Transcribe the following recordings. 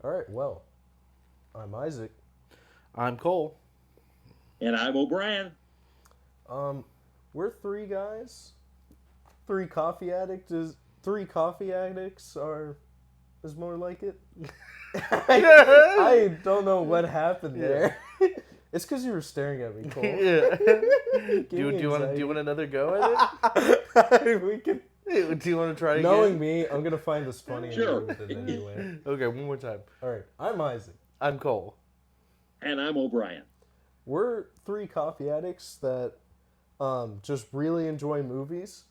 All right, well, I'm Isaac. I'm Cole. And I'm O'Brien. Um, we're three guys. Three coffee addicts is three coffee addicts are is more like it. I don't know what happened there. It's because you were staring at me, Cole. Yeah. Give me Do you want another go at it? We can. Do you want to try again? Knowing me, I'm gonna find this funny and Sure. go with it anyway. Okay, one more time. All right, I'm Isaac. I'm Cole. And I'm O'Brien. We're three coffee addicts that just really enjoy movies.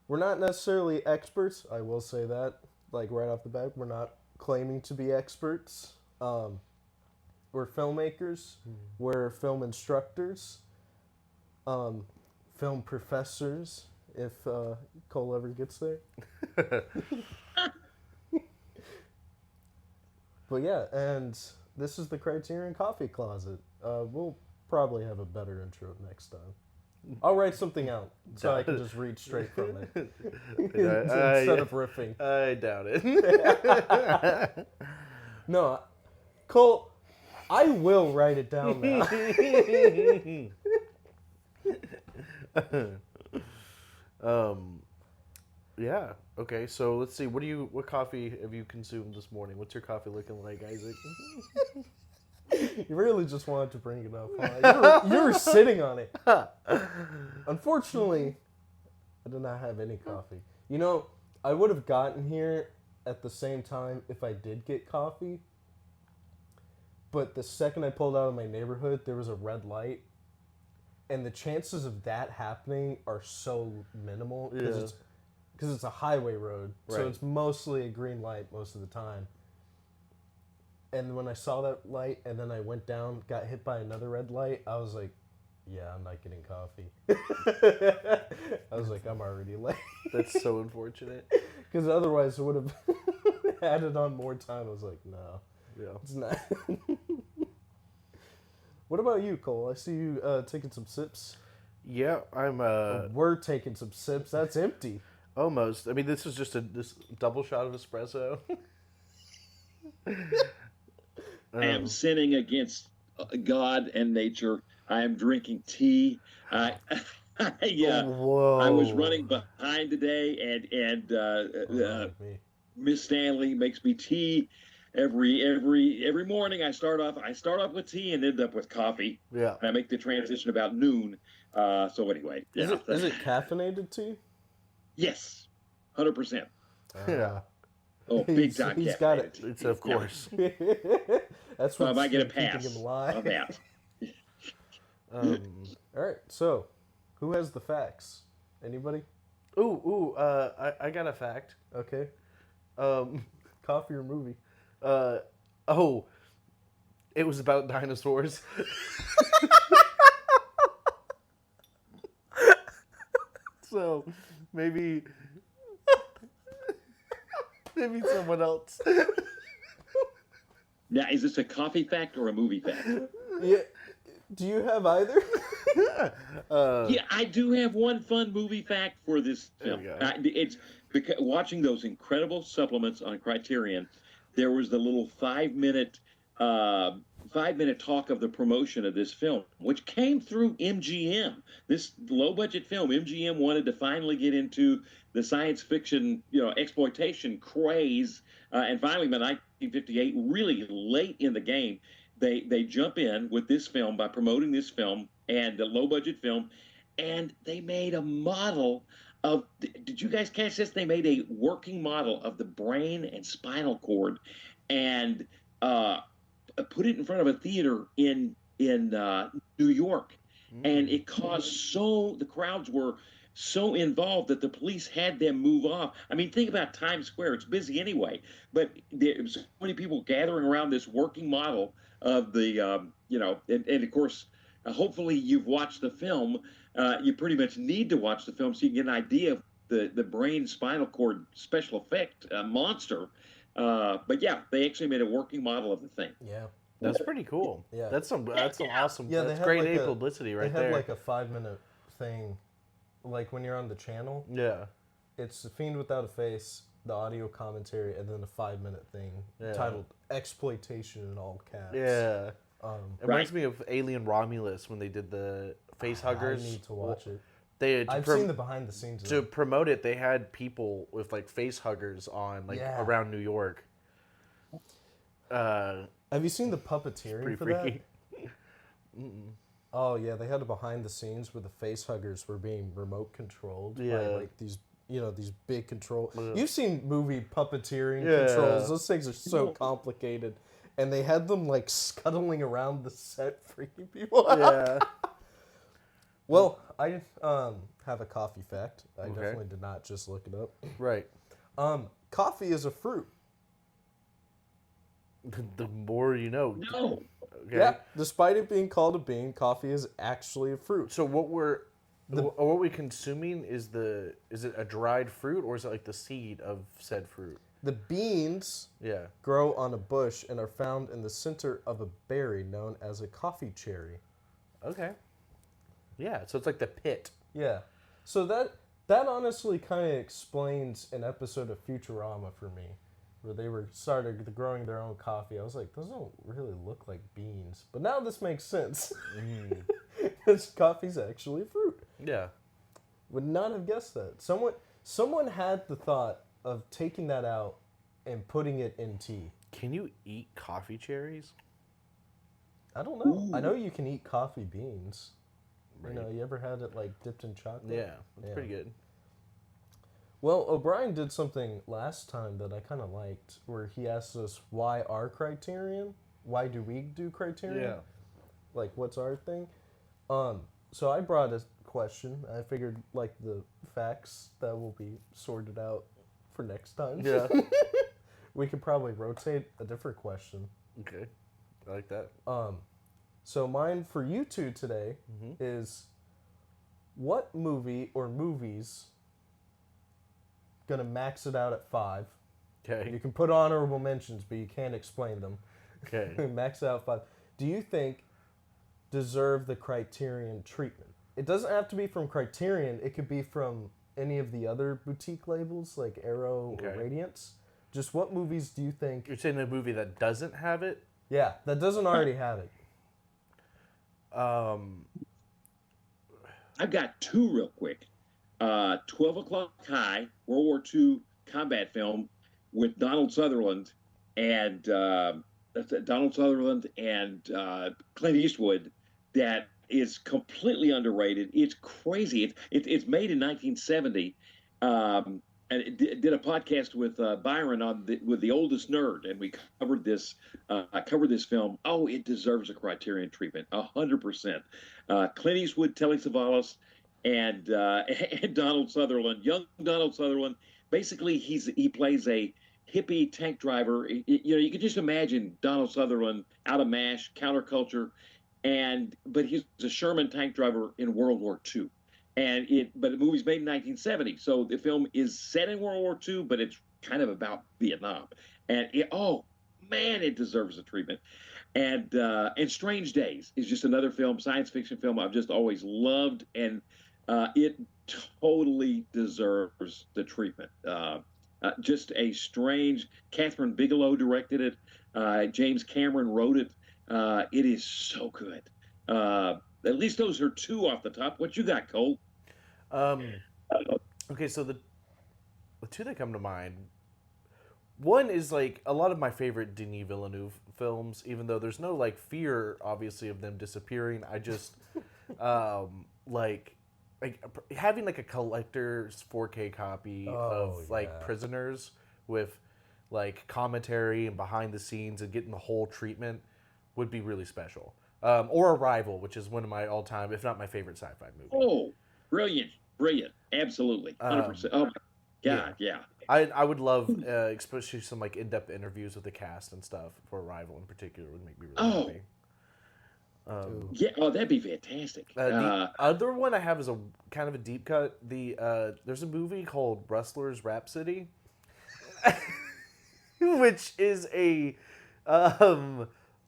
We're not necessarily experts, I will say that. Like right off the bat, we're not claiming to be experts. We're filmmakers. We're film instructors. Film professors, if Cole ever gets there. But yeah, and this is the Criterion Coffee Closet. We'll probably have a better intro next time. I'll write something out so I can just read straight from it instead of riffing. I doubt it. No, Cole, I will write it down now. Yeah. Okay. So let's see. What coffee have you consumed this morning? What's your coffee looking like, Isaac? You really just wanted to bring it up, huh? You were sitting on it. Unfortunately, I did not have any coffee. You know, I would have gotten here at the same time if I did get coffee. But the second I pulled out of my neighborhood, there was a red light. And the chances of that happening are so minimal because it's a highway road. Right. So it's mostly a green light most of the time. And when I saw that light and then I went down, got hit by another red light, I was like, yeah, I'm not getting coffee. I was like, I'm already late. That's so unfortunate. Because otherwise it would have added on more time. I was like, no, Yeah. it's not. What about you, Cole? I see you taking some sips. Yeah, I'm We're taking some sips. That's empty. almost. I mean, this is just this double shot of espresso. I am sinning against God and nature. I am drinking tea. Whoa. I was running behind today, and Like me. Miss Stanley makes me tea every morning. I start off with tea and end up with coffee. Yeah. And I make the transition about noon. So anyway, Is it caffeinated tea? Yes, 100%. Yeah. Oh, big time. He's got it. It's of course. That's So what's I get a keeping pass him alive. on that. All right, so who has the facts? Anybody? I got a fact. Okay. Um, Coffee or movie? It was about dinosaurs. So maybe someone else. Now, is this a coffee fact or a movie fact? Yeah. Do you have either? Yeah, I do have one fun movie fact for this film. There we go. It's because watching those incredible supplements on Criterion, there was the little 5-minute talk of the promotion of this film, which came through MGM. This low budget film, MGM wanted to finally get into the science fiction, exploitation craze, and finally, by 1958, really late in the game, they jump in with this film by promoting this film and the low budget film, and they made a model of. Did you guys catch this? They made a working model of the brain and spinal cord, and put it in front of a theater in New York, and it caused the crowds were so involved that the police had them move off. I mean, think about Times Square; it's busy anyway, but there's so many people gathering around this working model of the and of course, hopefully you've watched the film. You pretty much need to watch the film so you can get an idea of the brain spinal cord special effect monster. But yeah, they actually made a working model of the thing. Yeah. That's pretty cool. Yeah. That's some awesome. Yeah, they that's had great like publicity right They there. had like a 5-minute thing, like when you're on the channel. Yeah. It's a Fiend Without a Face. the audio commentary, and then a 5-minute thing Yeah. titled "Exploitation" in all caps. Yeah. It reminds Right. me of Alien Romulus when they did the face huggers. I need to watch it. They I've seen the behind the scenes. to promote it. They had people with like face huggers on like Yeah. around New York. Have you seen the puppeteering Pretty for freaky. that? Oh yeah, they had a behind the scenes where the face huggers were being remote controlled by Yeah. like these these big control. Yeah. You've seen movie puppeteering Yeah. controls. Those things are so complicated, and they had them like scuttling around the set, freaking people out. Yeah. Well, I have a coffee fact. I Okay. definitely did not just look it up. Right. Coffee is a fruit. The more you know. No. Okay. Yeah, despite it being called a bean, coffee is actually a fruit. So what we're consuming is it a dried fruit or is it like the seed of said fruit? The beans Yeah. grow on a bush and are found in the center of a berry known as a coffee cherry. Okay. Yeah. So it's like the pit. Yeah. So that honestly kind of explains an episode of Futurama for me, where they started growing their own coffee. I was like, those don't really look like beans. But now this makes sense. Because coffee's actually a fruit. Yeah. Would not have guessed that. Someone had the thought of taking that out and putting it in tea. Can you eat coffee cherries? I don't know. I Ooh. know you can eat coffee beans. Right. You know, you ever had it like dipped in chocolate? Yeah. That's pretty good. Well, O'Brien did something last time that I kind of liked, where he asked us why our criterion, why do we do criterion? Yeah. Like, what's our thing? So I brought a question. I figured like the facts that will be sorted out for next time. Yeah. We could probably rotate a different question. Okay. I like that. So mine for you two today is, what movie or movies gonna max it out at 5? You Okay. can put honorable mentions, but you can't explain them. Okay. Max it out 5. Do you think deserve the Criterion treatment? It doesn't have to be from Criterion. It could be from any of the other boutique labels like Arrow or Okay. Radiance. Just what movies do you think? You're saying a movie that doesn't have it? Yeah, that doesn't already have it. I've got two real quick. 12 O'Clock High, World War II combat film with Donald Sutherland and Clint Eastwood, that is completely underrated. It's crazy. It's made in 1970. And it did a podcast with Byron with the Oldest Nerd, and we covered this film. Oh, it deserves a Criterion treatment, 100%. Clint Eastwood, Telly Savalas, and Donald Sutherland, young Donald Sutherland. Basically, he plays a hippie tank driver. You can just imagine Donald Sutherland out of MASH, counterculture, but he's a Sherman tank driver in World War II. But the movie's made in 1970, so the film is set in World War II, but it's kind of about Vietnam. And it deserves a treatment. And Strange Days is just another film, science fiction film I've just always loved, and it totally deserves the treatment. Just a strange. Catherine Bigelow directed it. James Cameron wrote it. It is so good. At least those are two off the top. What you got, Cole? Okay, so the two that come to mind, one is like a lot of my favorite Denis Villeneuve films, even though there's no like fear obviously of them disappearing. I just like having like a collector's 4K copy of like Prisoners with like commentary and behind the scenes and getting the whole treatment would be really special. Or Arrival, which is one of my all-time, if not my favorite sci-fi movie. Oh, brilliant. Absolutely. 100%. Oh, my God, yeah. I would love, especially some like in-depth interviews with the cast and stuff for Arrival in particular would make me really happy. Yeah, that'd be fantastic. The other one I have is a kind of a deep cut. There's a movie called Rustler's Rhapsody, which is a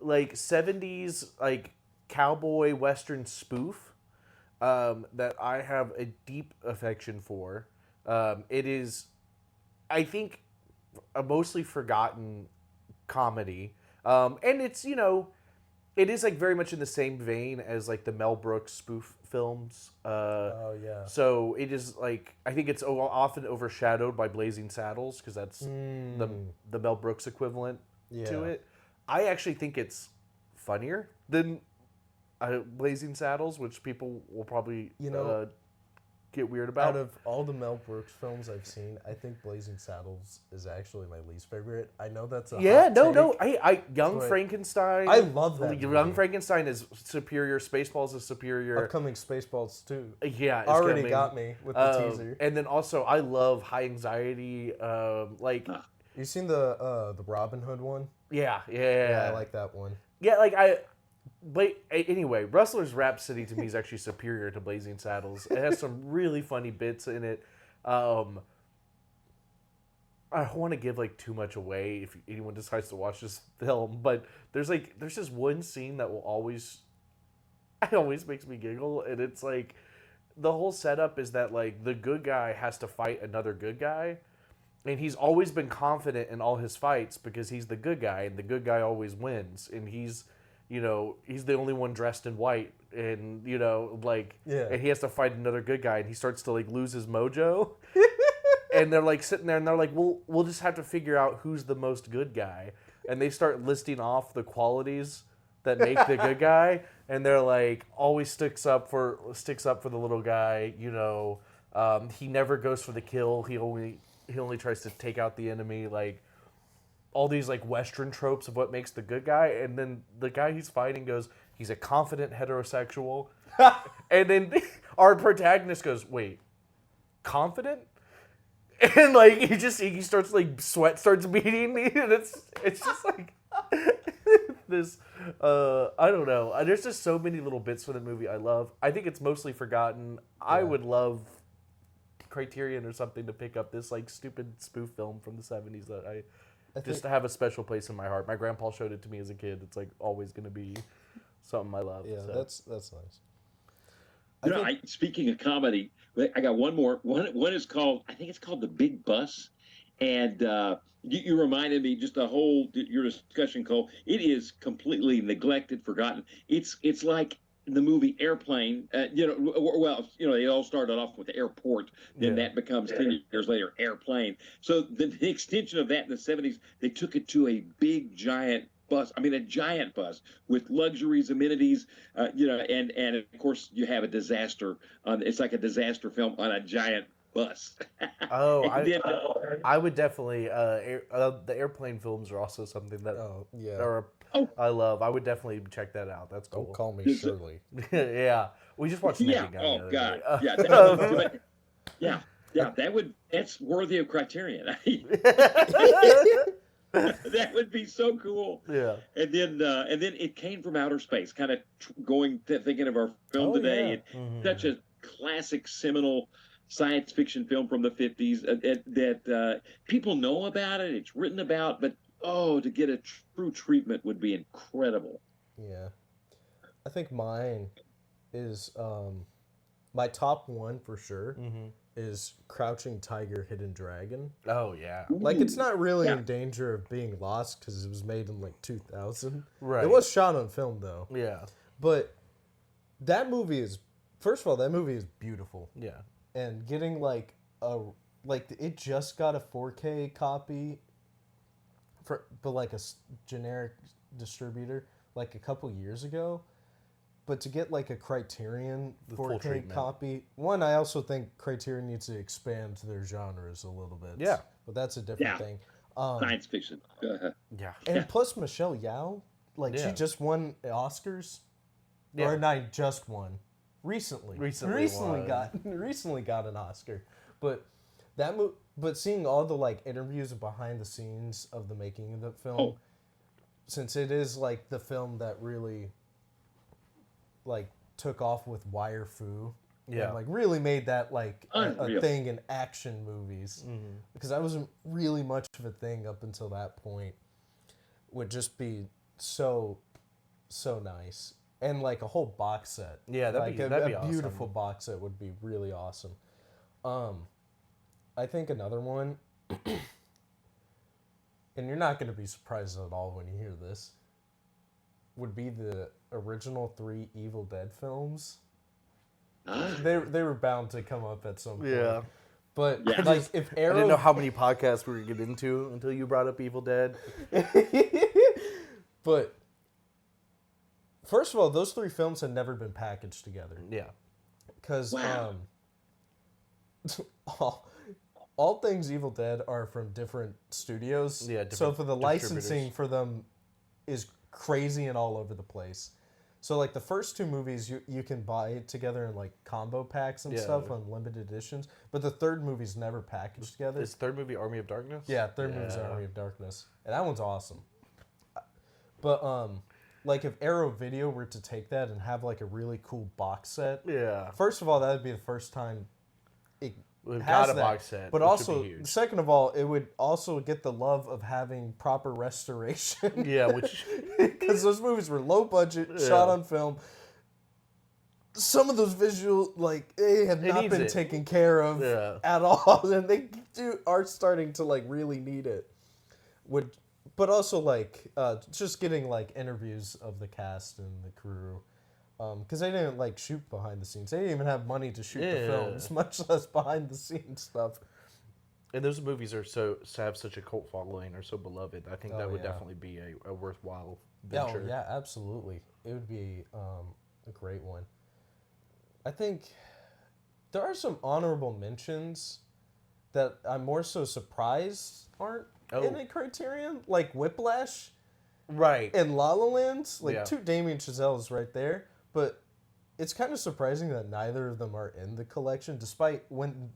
like 70s like cowboy western spoof that I have a deep affection for. It is, I think a mostly forgotten comedy, and it's it is like very much in the same vein as like the Mel Brooks spoof films. Oh yeah. So it is like I think it's often overshadowed by Blazing Saddles because that's the Mel Brooks equivalent to Yeah. it. I actually think it's funnier than Blazing Saddles, which people will probably get weird about. Out of all the Mel Brooks films I've seen, I think Blazing Saddles is actually my least favorite. I know that's a hot take, I Young but Frankenstein. I love that Young movie. Frankenstein is superior. Spaceballs is superior. Upcoming Spaceballs 2 Yeah, it's already coming. got me with the teaser. And then also, I love High Anxiety. You seen the Robin Hood one? Yeah, Yeah, I like that one. Yeah, but anyway, Rustler's Rhapsody to me is actually superior to Blazing Saddles. It has some really funny bits in it. I don't want to give like too much away if anyone decides to watch this film, but there's this one scene that it always makes me giggle, and it's like the whole setup is that like the good guy has to fight another good guy, and he's always been confident in all his fights because he's the good guy, and the good guy always wins, and he's the only one dressed in white, and and he has to fight another good guy, and he starts to like lose his mojo. And they're like sitting there, and they're like, we'll just have to figure out who's the most good guy, and they start listing off the qualities that make the good guy, and they're like, always sticks up for the little guy. He never goes for the kill. He only tries to take out the enemy. Like all these like Western tropes of what makes the good guy, and then the guy he's fighting goes, he's a confident heterosexual, and then our protagonist goes, wait, confident? And like he starts like sweat starts beating me, and it's just like this. I don't know. There's just so many little bits for the movie I love. I think it's mostly forgotten. Yeah. I would love Criterion or something to pick up this like stupid spoof film from the 70s that I just to have a special place in my heart. My grandpa showed it to me as a kid. It's like always going to be something I love. Yeah, so. that's nice. Speaking of comedy, I got one more. One is called, I think it's called The Big Bus, and you reminded me just your discussion, Cole. It is completely neglected, forgotten. It's like the movie Airplane. They all started off with Airport, then that becomes 10 years later Airplane. So the extension of that in the 70s, they took it to a big giant bus. I mean, a giant bus with luxuries, amenities, and of course you have a disaster. It's like a disaster film on a giant bus. Oh, I would definitely. The Airplane films are also something that I love. I would definitely check that out. That's cool. Don't call me Shirley. Yeah, we just watched Naked Gun. Oh God. That's worthy of Criterion. That would be so cool. Yeah. And then It Came from Outer Space, kind of thinking of our film today. Yeah. It's such a classic, seminal science fiction film from the 50s that people know about it. It's written about, but to get a true treatment would be incredible. Yeah. I think mine is my top one for sure. Is Crouching Tiger, Hidden Dragon. Oh, yeah. Like, it's not really in danger of being lost because it was made in, like, 2000. Right. It was shot on film, though. Yeah. But that movie is... First of all, that movie is beautiful. Yeah. And getting, it just got a 4K copy, but, like, a generic distributor, like, a couple years ago. But to get like a Criterion 4K copy, I also think Criterion needs to expand their genres a little bit. Yeah. But that's a different thing. Science fiction. Yeah. And plus Michelle Yeoh, she just won Oscars. Yeah. Or not just won. Recently won. recently got an Oscar. But but seeing all the like interviews behind the scenes of the making of the film, since it is like the film that really like took off with Wire Fu, and like really made that like a thing in action movies, because that wasn't really much of a thing up until that point. Would just be so nice, and like a whole box set. Yeah, that'd be a awesome. Beautiful box set would be really awesome. I think another one and you're not going to be surprised at all when you hear this, would be the original 3 Evil Dead films. They were bound to come up at some point. Yeah. But Yeah. like if I Arrow, didn't know how many podcasts we were going to get into until you brought up Evil Dead. but first of all, those 3 films had never been packaged together. Yeah. Because Wow. all things Evil Dead are from different studios. Yeah, so different for the licensing for them is crazy and all over the place. So like the first 2 movies you can buy together in like combo packs and Yeah. stuff on limited editions, but the third movie's never packaged together. Is third movie Army of Darkness? Yeah, third movie's Army of Darkness, and that one's awesome. But like if Arrow Video were to take that and have like a really cool box set, Yeah. first of all, that would be the first time it We've has got a that. box set. But which also, would be huge. second of all, it would also get the love of having proper restoration. Yeah, which Because those movies were low budget, shot on film. Some of those visual, like, they have not needs been it. taken care of Yeah. at all, and they are starting to like really need it. But also like just getting like interviews of the cast and the crew, because they didn't like shoot behind the scenes. They didn't even have money to shoot the Yeah. films, much less behind the scenes stuff. and those movies are have such a cult following, are so beloved. I think that would yeah. definitely be a worthwhile Yeah, venture. yeah, absolutely. It would be a great one. I think there are some honorable mentions that I'm more so surprised aren't in a Criterion, like Whiplash Right. and La La Land. Like Yeah. 2 Damien Chazelles right there, but it's kind of surprising that neither of them are in the collection, despite when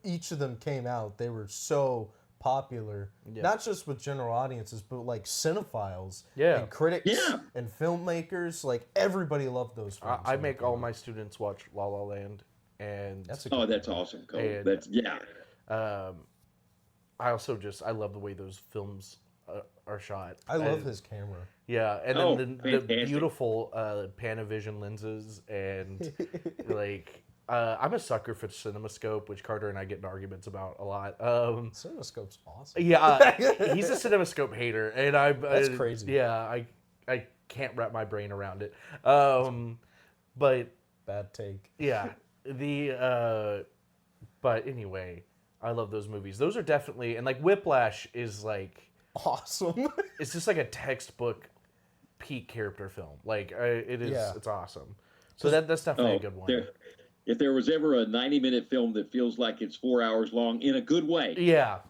each of them came out, they were so popular, Yeah. not just with general audiences, but like cinephiles Yeah. and critics Yeah. and filmmakers. Like everybody loved those films. I when they make came all out. my students watch La La Land, and That's a Oh, good that's one. awesome, Cole. And- That's I also I love the way those films are shot. I love And- his camera. Yeah, and Oh, then the fantastic. beautiful Panavision lenses, and like I'm a sucker for CinemaScope, which Carter and I get in arguments about a lot. CinemaScope's awesome. Yeah, he's a CinemaScope hater, and That's crazy. Yeah, I can't wrap my brain around it. But Bad take. yeah, but anyway, I love those movies. Those are definitely, and like Whiplash is like, Awesome. it's just like a textbook peak character film. Like it is, Yeah. it's awesome. So that's definitely oh, a good one. if there was ever a 90-minute film that feels like it's 4 hours long in a good way, Yeah,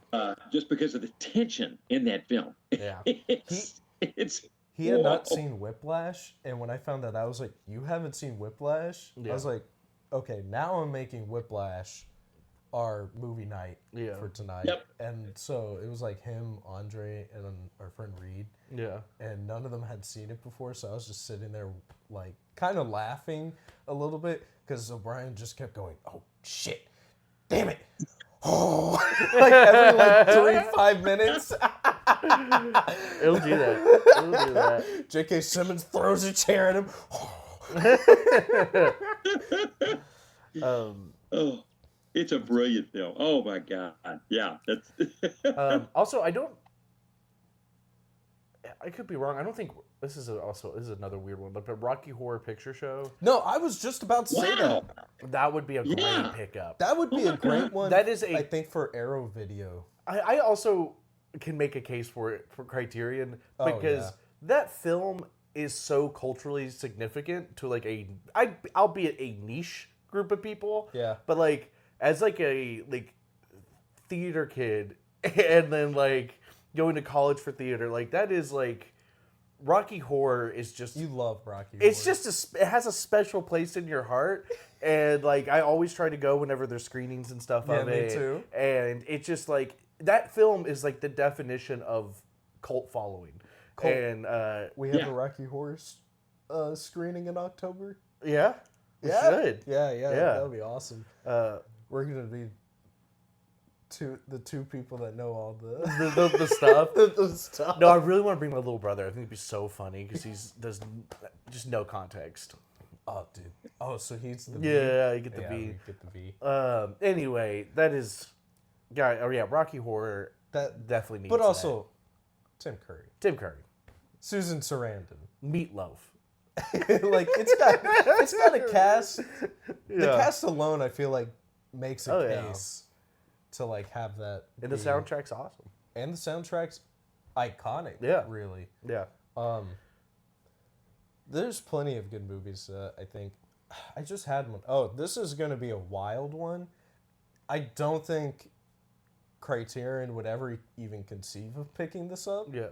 just because of the tension in that film, yeah. it's He had not whoa. seen Whiplash, and when I found that, I was like, "You haven't seen Whiplash?" Yeah. I was like, "Okay, now I'm making Whiplash our movie night Yeah. for tonight." Yep. And so it was like him, Andre, and our friend Reed, Yeah. and none of them had seen it before, so I was just sitting there, like, kind of laughing a little bit because O'Brien just kept going, "Oh shit, damn it." Oh, like every like 3-5 minutes. It'll do that. It'll do that. J.K. Simmons throws a chair at him. Oh, it's a brilliant film. Oh my God, yeah, that's Also, I could be wrong. I don't think this is another weird one, but the Rocky Horror Picture Show, No, I was just about to say wow. that would be a great Yeah. pickup. that. That would be Oh a my great God. one. That is I think for Arrow Video. I also can make a case for it for Criterion Oh, because yeah. that film is so culturally significant to like albeit a niche group of people. Yeah. But like as like a theater kid and then like going to college for theater, like that is like Rocky Horror is just You love Rocky. it's Horror. just it has a special place in your heart, and like I always try to go whenever there's screenings and stuff Yeah, of me it. too. And it's just like that film is like the definition of cult following. Cult. And we have Yeah. a Rocky Horror screening in October. yeah, we Yeah. should. Yeah, Yeah. that would be awesome. Uh, We're gonna be the two people that know all the the stuff. the stuff. No, I really want to bring my little brother. I think it'd be so funny because there's just no context. Oh, dude. Oh, so he's the V? Yeah, you get the Yeah, V. we get the V. Anyway, that is, Rocky Horror That definitely needs But that. also, Tim Curry. Tim Curry. Susan Sarandon. Meatloaf. Like it's got a cast. The cast alone, I feel like, makes a case to like have that. And the soundtrack's awesome. And the soundtrack's iconic. Yeah. Really. Yeah. There's plenty of good movies. I think. I just had one. Oh, this is gonna be a wild one. I don't think Criterion would ever even conceive of picking this up. Yeah.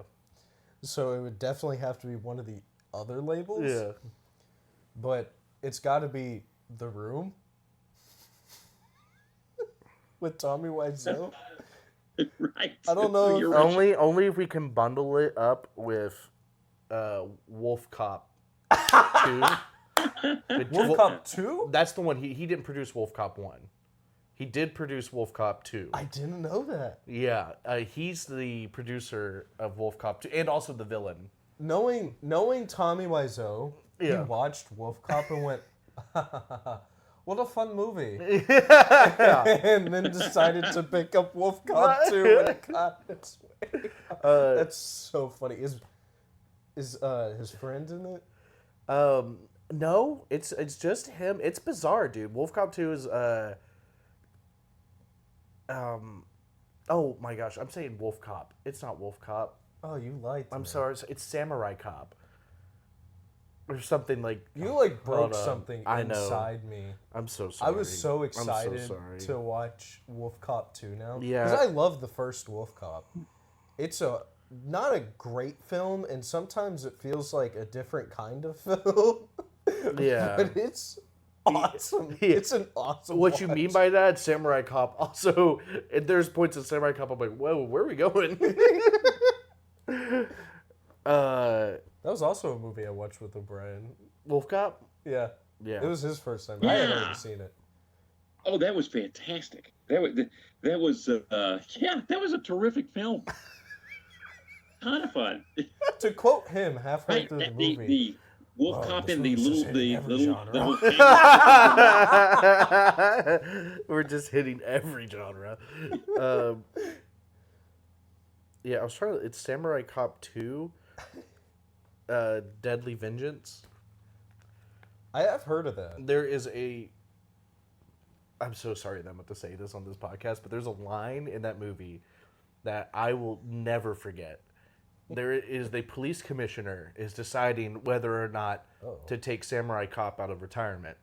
So it would definitely have to be one of the other labels. Yeah. But it's got to be The Room with Tommy Wiseau. Right. I don't know. You're right. Only if we can bundle it up with Wolf Cop 2. Wolf Cop 2? That's the one. He didn't produce Wolf Cop 1. He did produce Wolf Cop 2. I didn't know that. Yeah. He's the producer of Wolf Cop 2 and also the villain. Knowing Tommy Wiseau, he watched Wolf Cop and went, what a fun movie. And then decided to pick up Wolf Cop 2 when it got its way. That's so funny. Is his friend in it? No, it's just him. It's bizarre, dude. Wolf Cop 2 is oh my gosh, I'm saying Wolf Cop. It's not Wolf Cop. Oh, you lied to I'm me. sorry. It's Samurai Cop. Or something like... You like broke Hold on. something I know. inside me. I'm so sorry. I was so I'm so excited sorry. to watch Wolf Cop 2 now. Yeah. Because I love the first Wolf Cop. It's not a great film, and sometimes it feels like a different kind of film. Yeah. But it's awesome. Yeah. It's an awesome What you watch. mean by that, Samurai Cop, also, there's points in Samurai Cop, I'm like, whoa, where are we going? That was also a movie I watched with O'Brien. Wolf Cop? Yeah. Yeah. It was his first time. I had already seen it. Oh, that was fantastic. That was a terrific film. Ton of fun. To quote him halfway Right, through the the movie. Wolf Cop this and the movie's just little hitting every genre. the whole thing. We're just hitting every genre. Yeah, I was trying to... It's Samurai Cop 2. Deadly Vengeance. I have heard of that. There is a... I'm so sorry that I'm about to say this on this podcast, but there's a line in that movie that I will never forget. There is the police commissioner is deciding whether or not to take Samurai Cop out of retirement,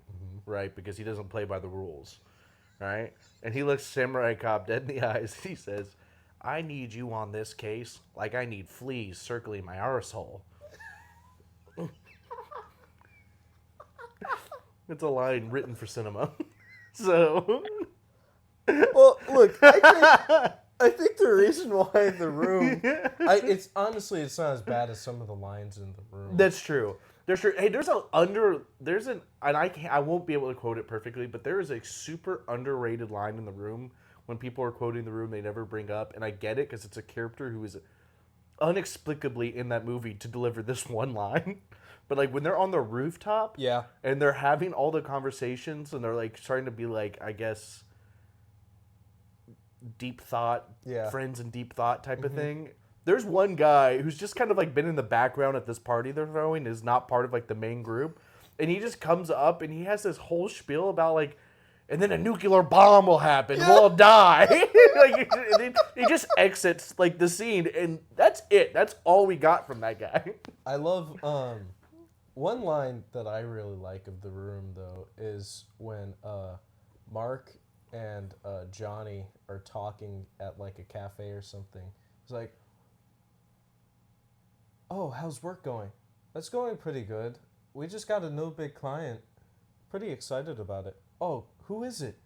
right? Because he doesn't play by the rules, right? And he looks Samurai Cop dead in the eyes. He says, "I need you on this case like I need fleas circling my arsehole." It's a line written for cinema. So, Well, look, I think the reason why The Room, it's honestly, it's not as bad as some of the lines in The Room. that's true. There's true. Hey, and I won't be able to quote it perfectly, but there is a super underrated line in The Room. When people are quoting The Room, they never bring up, and I get it because it's a character who is inexplicably in that movie to deliver this one line. But like when they're on the rooftop, Yeah. and they're having all the conversations, and they're like trying to be like, I guess, deep thought, friends in deep thought type of thing. There's one guy who's just kind of like been in the background at this party they're throwing, is not part of like the main group, and he just comes up and he has this whole spiel about like, and then a nuclear bomb will happen, we'll die. Like he just exits like the scene, and that's it. That's all we got from that guy. I love, one line that I really like of The Room, though, is when Mark and Johnny are talking at like a cafe or something. It's like, "Oh, how's work going?" "That's going pretty good. We just got a new big client. Pretty excited about it." "Oh, who is it?"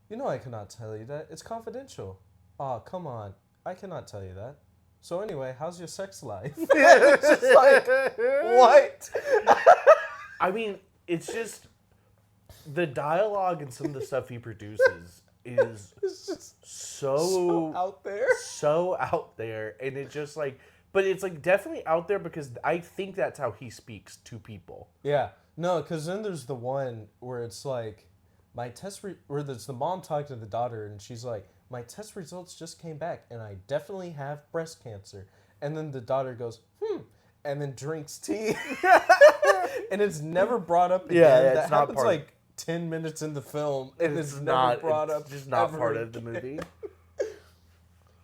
"You know I cannot tell you that. It's confidential." "Aw, come on. I cannot tell you that. So anyway, how's your sex life?" It's just like, what? I mean, it's just the dialogue and some of the stuff he produces is It's just so out there. so out there, and it's just like, but it's like definitely out there because I think that's how he speaks to people. Yeah. No, because then there's the one where it's like, where there's the mom talking to the daughter, and she's like, my test results just came back, and I definitely have breast cancer. And then the daughter goes, and then drinks tea. And it's never brought up again. Yeah, that it's not happens part like 10 minutes in the film, and it's never brought up. It's just not ever part of the again. movie.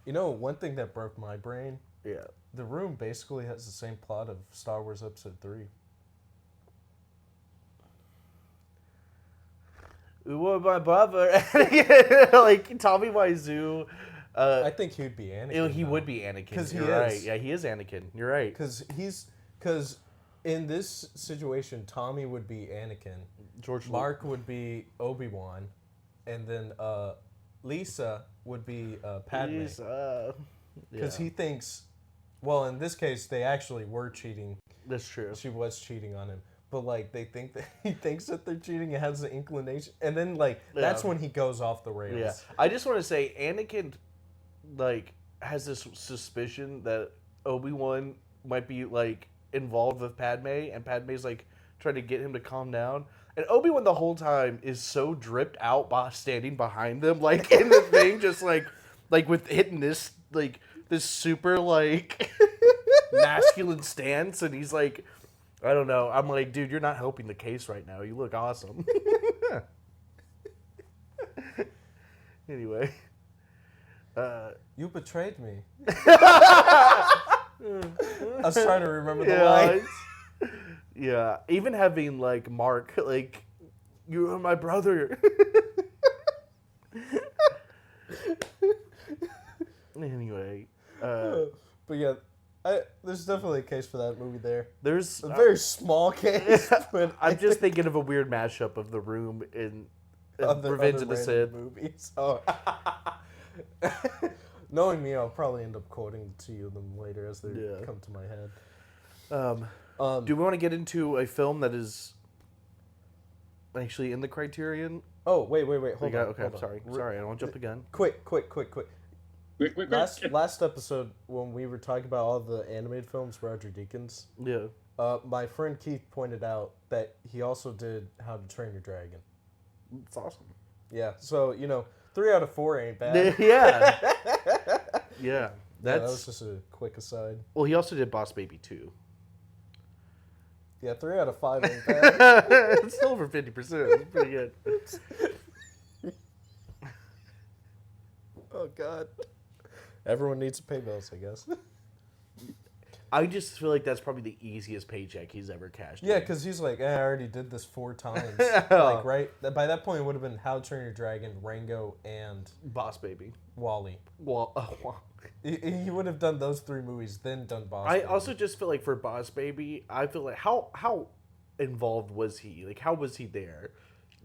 You know, one thing that broke my brain, Yeah. The Room basically has the same plot of Star Wars Episode 3. What my brother? Like Tommy Wiseau. I think he'd be Anakin. He though. would be Anakin. 'Cause he You're right. is. Yeah, he is Anakin. You're right. Because in this situation, Tommy would be Anakin, George Mark would be Obi-Wan, and then Lisa would be Padme. Because he thinks, well, in this case, they actually were cheating. That's true. She was cheating on him. But, like, they think that he thinks that they're cheating and has the inclination. And then, like, that's when he goes off the rails. Yeah. I just want to say, Anakin, like, has this suspicion that Obi-Wan might be, like, involved with Padme, and Padme's, like, trying to get him to calm down. And Obi-Wan the whole time is so dripped out by standing behind them, like, in the thing, just, like with hitting this, like, this super, like, masculine stance, and he's, like... I don't know. I'm like, dude, you're not helping the case right now. You look awesome. Anyway. You betrayed me. I was trying to remember the line. Yeah. Even having, like, Mark, like, you are my brother. Anyway. But yeah, there's definitely a case for that movie there. There's a very small case, but I'm just thinking of a weird mashup of The Room and Revenge of the Sith movies. Oh. Knowing me, I'll probably end up quoting to you them later as they come to my head. Do we want to get into a film that is actually in the Criterion? Oh, wait. Hold on. Okay, hold on. sorry, I don't want to jump again. Quick. Quick. Last episode, when we were talking about all the animated films, Roger Deakins, Yeah. my friend Keith pointed out that he also did How to Train Your Dragon. It's awesome. Yeah, so, 3 out of 4 ain't bad. Yeah. Yeah. That was just a quick aside. Well, he also did Boss Baby 2. Yeah, 3 out of 5 ain't bad. It's still over 50%. It's pretty good. Oh, God. Everyone needs to pay bills, I guess. I just feel like that's probably the easiest paycheck he's ever cashed. Yeah, because he's like, I already did this 4 times. Like, right? By that point, it would have been How to Train Your Dragon, Rango, and Boss Baby. Wall-E. Well, He would have done those 3 movies, then done Boss I Baby. also just feel like for Boss Baby, I feel like how involved was he? Like, how was he there?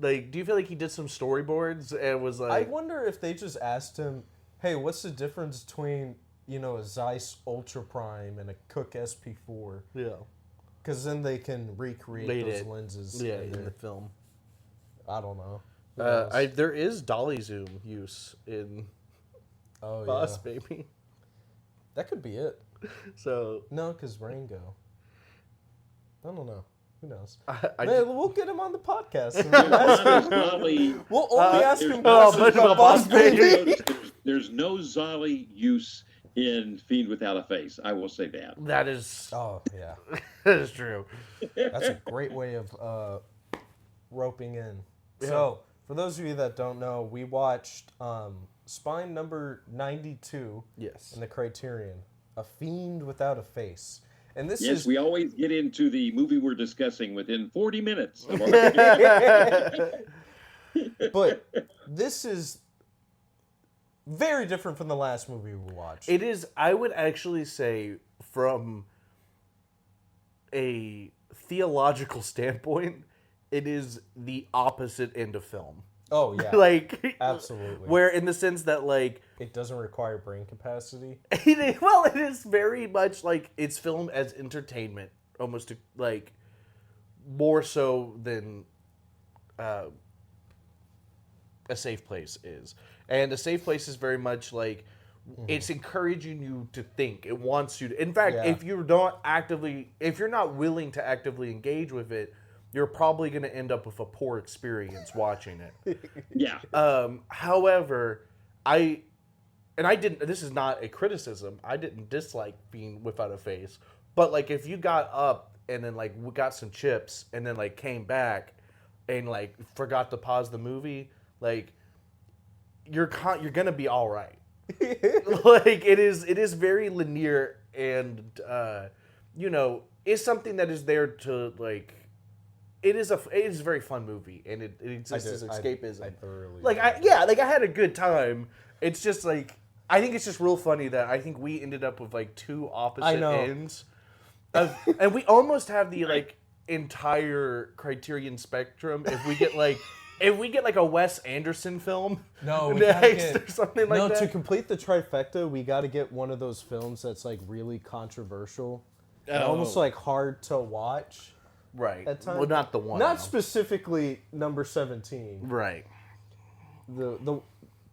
Like, do you feel like he did some storyboards and was like... I wonder if they just asked him, hey, what's the difference between, a Zeiss Ultra Prime and a Cooke SP4? Yeah. Because then they can recreate those lenses. Yeah, in the film. I don't know. Who knows? There is dolly zoom use in Boss yeah. Baby. That could be it. So... No, because Rango. I don't know. Who knows? We'll get him on the podcast. We'll only ask him questions about Boss Baby. There's no Zolly use in Fiend Without a Face. I will say that. That is... Oh, yeah. That is true. That's a great way of roping in. Yeah. So, for those of you that don't know, we watched Spine number 92 in the Criterion, A Fiend Without a Face. And this is... we always get into the movie we're discussing within 40 minutes. But this is very different from the last movie we watched. It is, I would actually say, from a theological standpoint, it is the opposite end of film. Oh, yeah. Like, absolutely. Where in the sense that, like... It doesn't require brain capacity. It is very much like it's filmed as entertainment. Almost, like, more so than A Safe Place is. And A Safe Place is very much like... It's encouraging you to think. It wants you to... In fact, if you're not willing to actively engage with it, you're probably going to end up with a poor experience watching it. Yeah. However, I didn't. This is not a criticism. I didn't dislike Fiend Without a Face, but like if you got up and then like we got some chips and then like came back and like forgot to pause the movie, like you're gonna be all right. Like it is very linear and it's something that is there to like. It is a very fun movie and it exists as escapism. I thoroughly I had a good time. It's just like I think it's just real funny that I think we ended up with like two opposite ends, and we almost have the like entire Criterion spectrum. If we get like a Wes Anderson film, next or something like that. No, to complete the trifecta, we got to get one of those films that's like really controversial, and almost like hard to watch. Right. At times. Well, not the one. Not specifically number 17. Right. The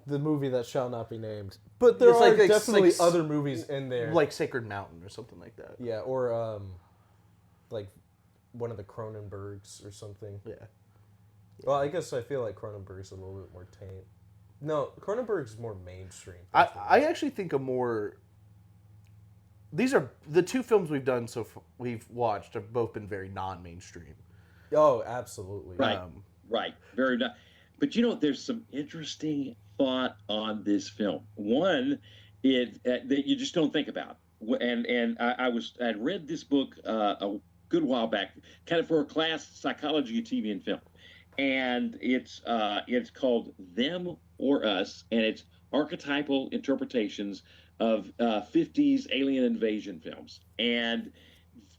movie that shall not be named. But there are definitely other movies in there. Like Sacred Mountain or something like that. Yeah, or like one of the Cronenbergs or something. Yeah. Well, I guess I feel like Cronenberg's a little bit more tame. No, Cronenberg's more mainstream. I actually think these are the two films we've done we've watched have both been very non-mainstream. Oh, absolutely. Right. Right. Very nice. But there's some interesting thought on this film. One, that you just don't think about. And I'd read this book a good while back, kind of for a class, Psychology of TV and Film, and it's called Them or Us, and it's archetypal interpretations of 50s alien invasion films, and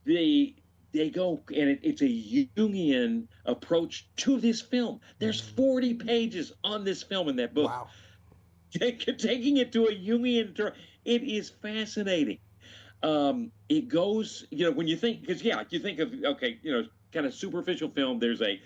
they go, and it's a Jungian approach to this film. There's 40 pages on this film in that book. Wow. Taking it to a Jungian term, it is fascinating. It goes, when you think, because you think of, kind of superficial film. There's a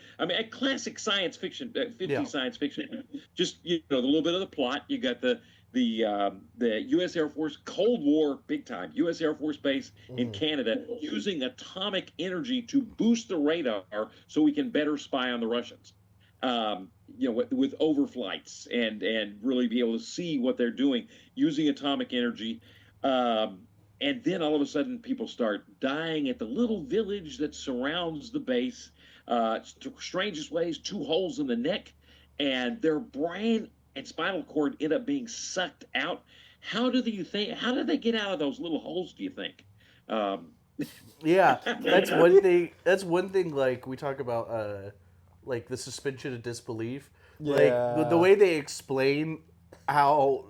classic science fiction, 50 science fiction. Just the little bit of the plot. You got the U.S. Air Force, Cold War, big time. U.S. Air Force base in Canada using atomic energy to boost the radar so we can better spy on the Russians. With overflights and really be able to see what they're doing using atomic energy. And then all of a sudden, people start dying at the little village that surrounds the base. Strangest ways, 2 holes in the neck, and their brain and spinal cord end up being sucked out. How do they get out of those little holes, do you think? Yeah, that's one thing. That's one thing. Like we talk about, like the suspension of disbelief. Yeah. Like the way they explain how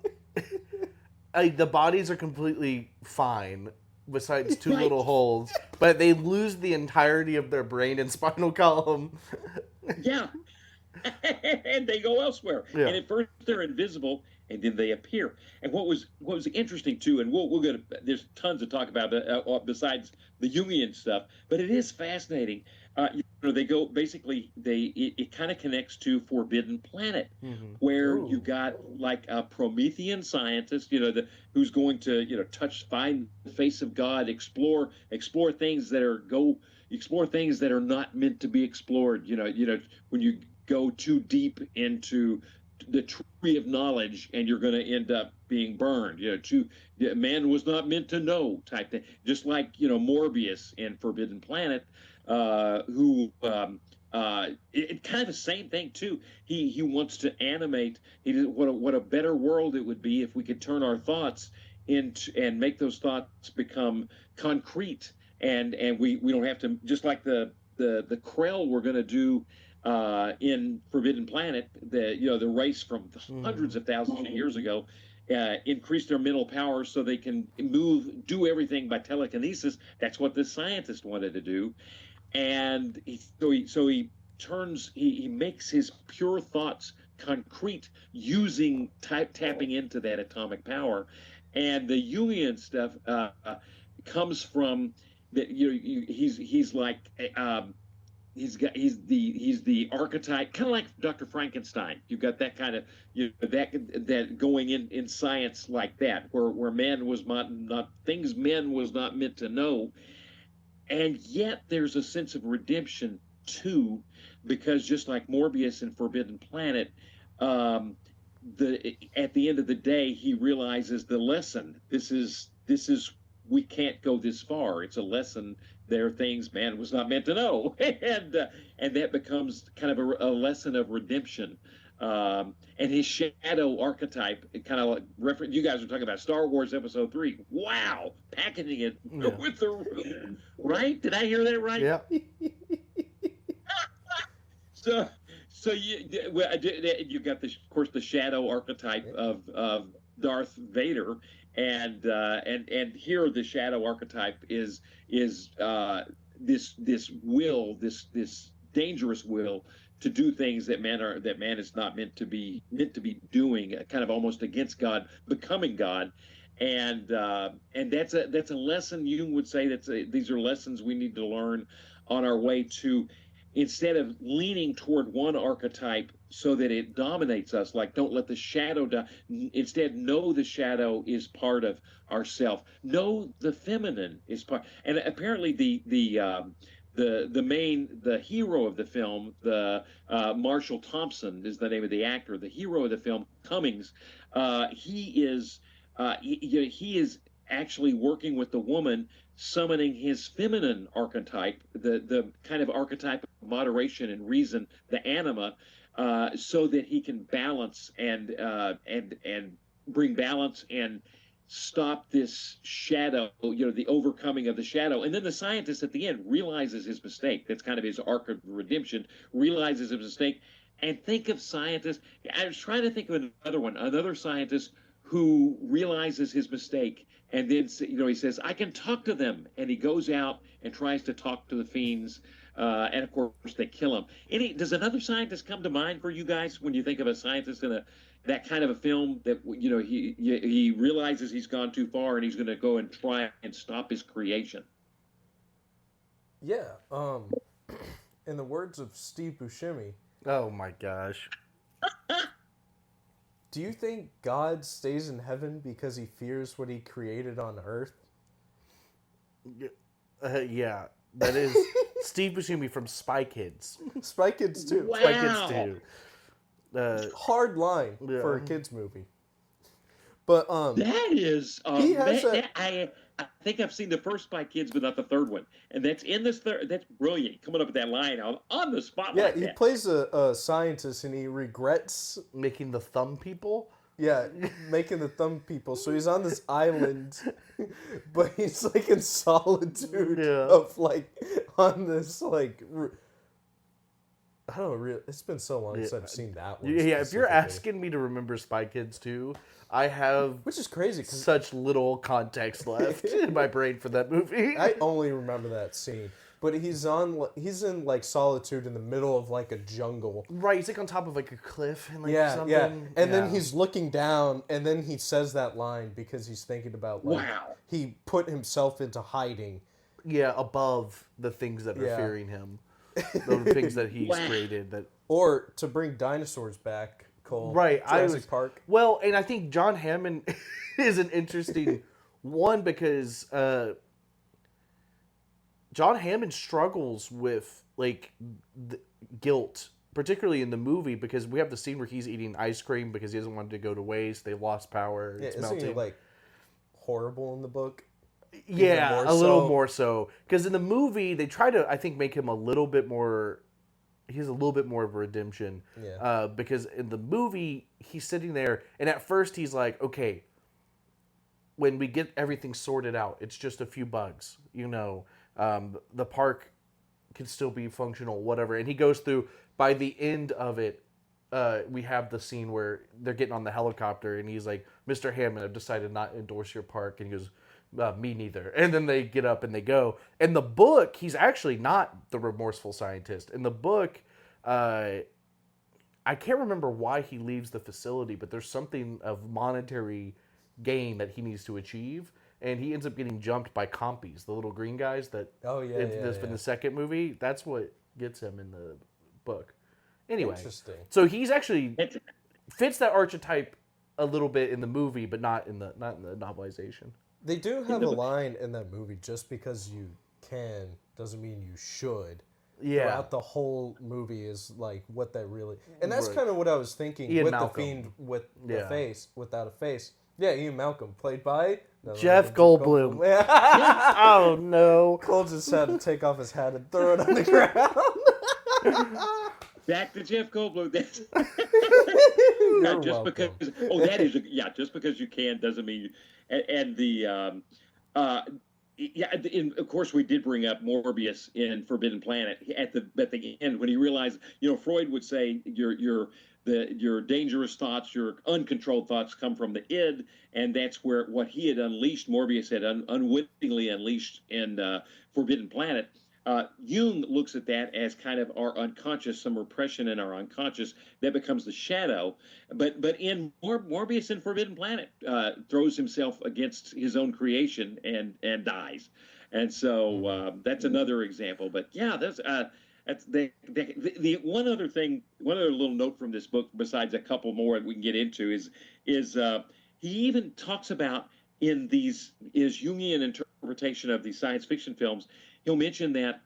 the bodies are completely fine, besides 2 little holes, but they lose the entirety of their brain and spinal column. Yeah. And they go elsewhere. Yeah. And at first they're invisible, and then they appear. And what was interesting too, and we'll get there's tons to talk about besides the Jungian stuff, but it is fascinating. They go basically. It kind of connects to Forbidden Planet, where you got like a Promethean scientist, who's going to find the face of God, explore things that are not meant to be explored. When you go too deep into the tree of knowledge, and you're going to end up being burned. Man was not meant to know type thing. Just like Morbius in Forbidden Planet. Who it kind of the same thing too. He wants to animate. What a better world it would be if we could turn our thoughts into and make those thoughts become concrete, and we don't have to, just like the Krell we're going to do in Forbidden Planet. The race from hundreds of thousands of years ago. Increase their mental power so they can do everything by telekinesis. That's what this scientist wanted to do. And he makes his pure thoughts concrete using tapping into that atomic power. And the Jungian stuff comes from that. He's like he's the archetype, kind of like Dr. Frankenstein. You've got that kind of that going in science like that, where man was not things men was not meant to know. And yet there's a sense of redemption, too, because just like Morbius in Forbidden Planet, at the end of the day, he realizes the lesson. This is we can't go this far. It's a lesson. There are things man was not meant to know, and that becomes kind of a lesson of redemption. And his shadow archetype, it kind of like reference. You guys were talking about Star Wars Episode 3. Wow, packaging it with the right. Did I hear that right? Yeah. So you got this, of course, the shadow archetype of Darth Vader, and here the shadow archetype is this will, this dangerous will to do things that man is not meant to be doing, kind of almost against God, becoming God. And that's a lesson. Jung would say these are lessons we need to learn on our way to, instead of leaning toward one archetype so that it dominates us, like don't let the shadow instead know the shadow is part of ourself. Know the feminine is part. And apparently the hero of the film, the Marshall Thompson is the name of the actor, the hero of the film, Cummings. He is actually working with the woman, summoning his feminine archetype, the kind of archetype of moderation and reason, the anima, so that he can balance and bring balance and stop this shadow, the overcoming of the shadow. And then the scientist at the end realizes his mistake. That's kind of his arc of redemption, realizes his mistake. And think of scientists. I was trying to think of another scientist who realizes his mistake, and then he says, I can talk to them, and he goes out and tries to talk to the fiends, and of course they kill him. Does another scientist come to mind for you guys when you think of a scientist in that kind of a film, that he realizes he's gone too far and he's going to go and try and stop his creation? Yeah. In the words of Steve Buscemi, Oh my gosh. do you think God stays in heaven because he fears what he created on earth? Yeah, that is Steve Buscemi from Spy Kids. Spy Kids 2. Wow. Spy Kids 2. Hard line for a kids movie. But That is, he has I think I've seen the first Spy Kids, but not the third one. And that's in this third. That's brilliant. Coming up with that line on the spot. yeah, like he that. plays a scientist and he regrets Making the thumb people. making the thumb people. So he's on this island, but he's like in solitude of like on this like. I don't know. It's been so long since I've seen that one. Yeah, if you're asking me to remember Spy Kids 2, I have which is crazy, such little context left in my brain for that movie. I only remember that scene. But he's in like solitude in the middle of like a jungle. Right, he's like on top of like a cliff and like something. Yeah. And then he's looking down, and then he says that line because he's thinking about like he put himself into hiding. Yeah, above the things that are fearing him. The things that he's created. Or to bring dinosaurs back, Cole. Right, Jurassic Park. Well, and I think John Hammond is an interesting one because John Hammond struggles with like guilt, particularly in the movie, because we have the scene where he's eating ice cream because he doesn't want it to go to waste. They lost power. It's melting. He like horrible in the book? Yeah, a little more so. Because in the movie, they try to, I think, make him a little bit more. He has a little bit more of a redemption. Yeah. Because in the movie, he's sitting there, and at first he's like, okay, when we get everything sorted out, it's just a few bugs. The park can still be functional, whatever. And he goes through, by the end of it, we have the scene where they're getting on the helicopter, and he's like, Mr. Hammond, I've decided not to endorse your park. And he goes, me neither. And then they get up and they go. In the book, he's actually not the remorseful scientist. In the book, I can't remember why he leaves the facility, but there's something of monetary gain that he needs to achieve. And he ends up getting jumped by compies, the little green guys that in the second movie. That's what gets him in the book. Anyway, interesting. So he's actually fits that archetype a little bit in the movie, but not in the novelization. They do have a line in that movie, just because you can doesn't mean you should. throughout the whole movie is like what that really, and that's Right. kind of what I was thinking Ian with Malcolm. the Fiend with the Yeah. face without a face. Yeah, Ian Malcolm, played by Jeff Goldblum. Yeah. Oh no! Cole just had to take off his hat and throw it on the ground. Back to Jeff Goldblum. You're Not just welcome. because. Oh, that is just because you can doesn't mean. And the of course we did bring up Morbius in Forbidden Planet at the end when he realized, Freud would say your dangerous thoughts, your uncontrolled thoughts come from the id, and that's where what he had unleashed, Morbius had unwittingly unleashed in Forbidden Planet. Jung looks at that as kind of our unconscious, some repression in our unconscious that becomes the shadow. But in Morbius in Forbidden Planet throws himself against his own creation and dies. And so that's another example. But yeah, that's the one other thing, one other little note from this book, besides a couple more that we can get into, is he even talks about in his Jungian interpretation of these science fiction films. He'll mention that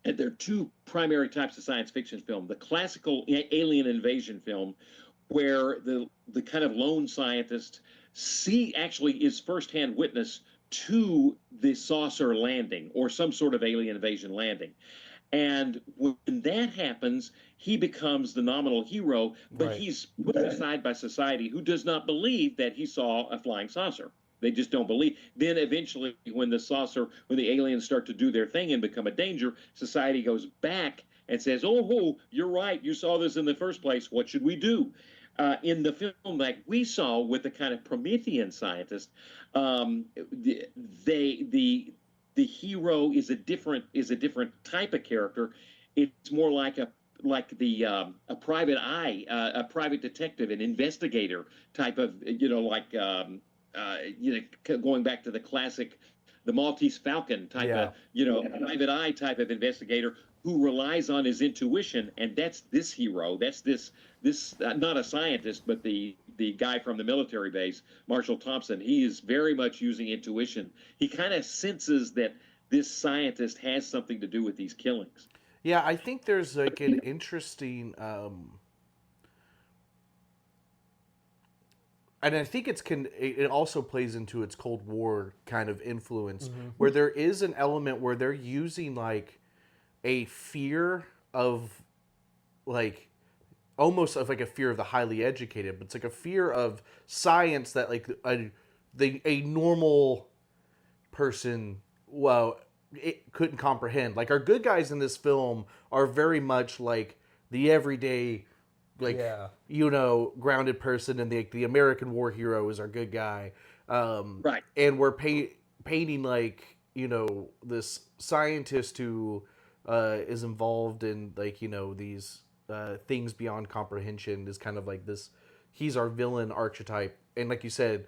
there are two primary types of science fiction film: the classical alien invasion film, where the kind of lone scientist actually is firsthand witness to the saucer landing or some sort of alien invasion landing. And when that happens, he becomes the nominal hero, but Right. he's put aside by society, who does not believe that he saw a flying saucer. They just don't believe. Then eventually, when the aliens start to do their thing and become a danger, society goes back and says, oh, you're right. You saw this in the first place. What should we do? In the film like we saw with the kind of Promethean scientist, the hero is a different type of character. It's more like a private eye, a private detective, an investigator type of, going back to the classic, the Maltese Falcon type of, private eye type of investigator who relies on his intuition, and that's this hero. That's this not a scientist, but the guy from the military base, Marshall Thompson. He is very much using intuition. He kind of senses that this scientist has something to do with these killings. Yeah, I think there's like an interesting, and I think it also plays into its Cold War kind of influence, where there is an element where they're using like a fear of, like, almost of like a fear of the highly educated, but it's like a fear of science that like a normal person, it couldn't comprehend. Like, our good guys in this film are very much like the everyday, like, grounded person, and the American war hero is our good guy. Right. And we're painting like, this scientist who is involved in like, these things beyond comprehension is kind of like this. He's our villain archetype. And like you said,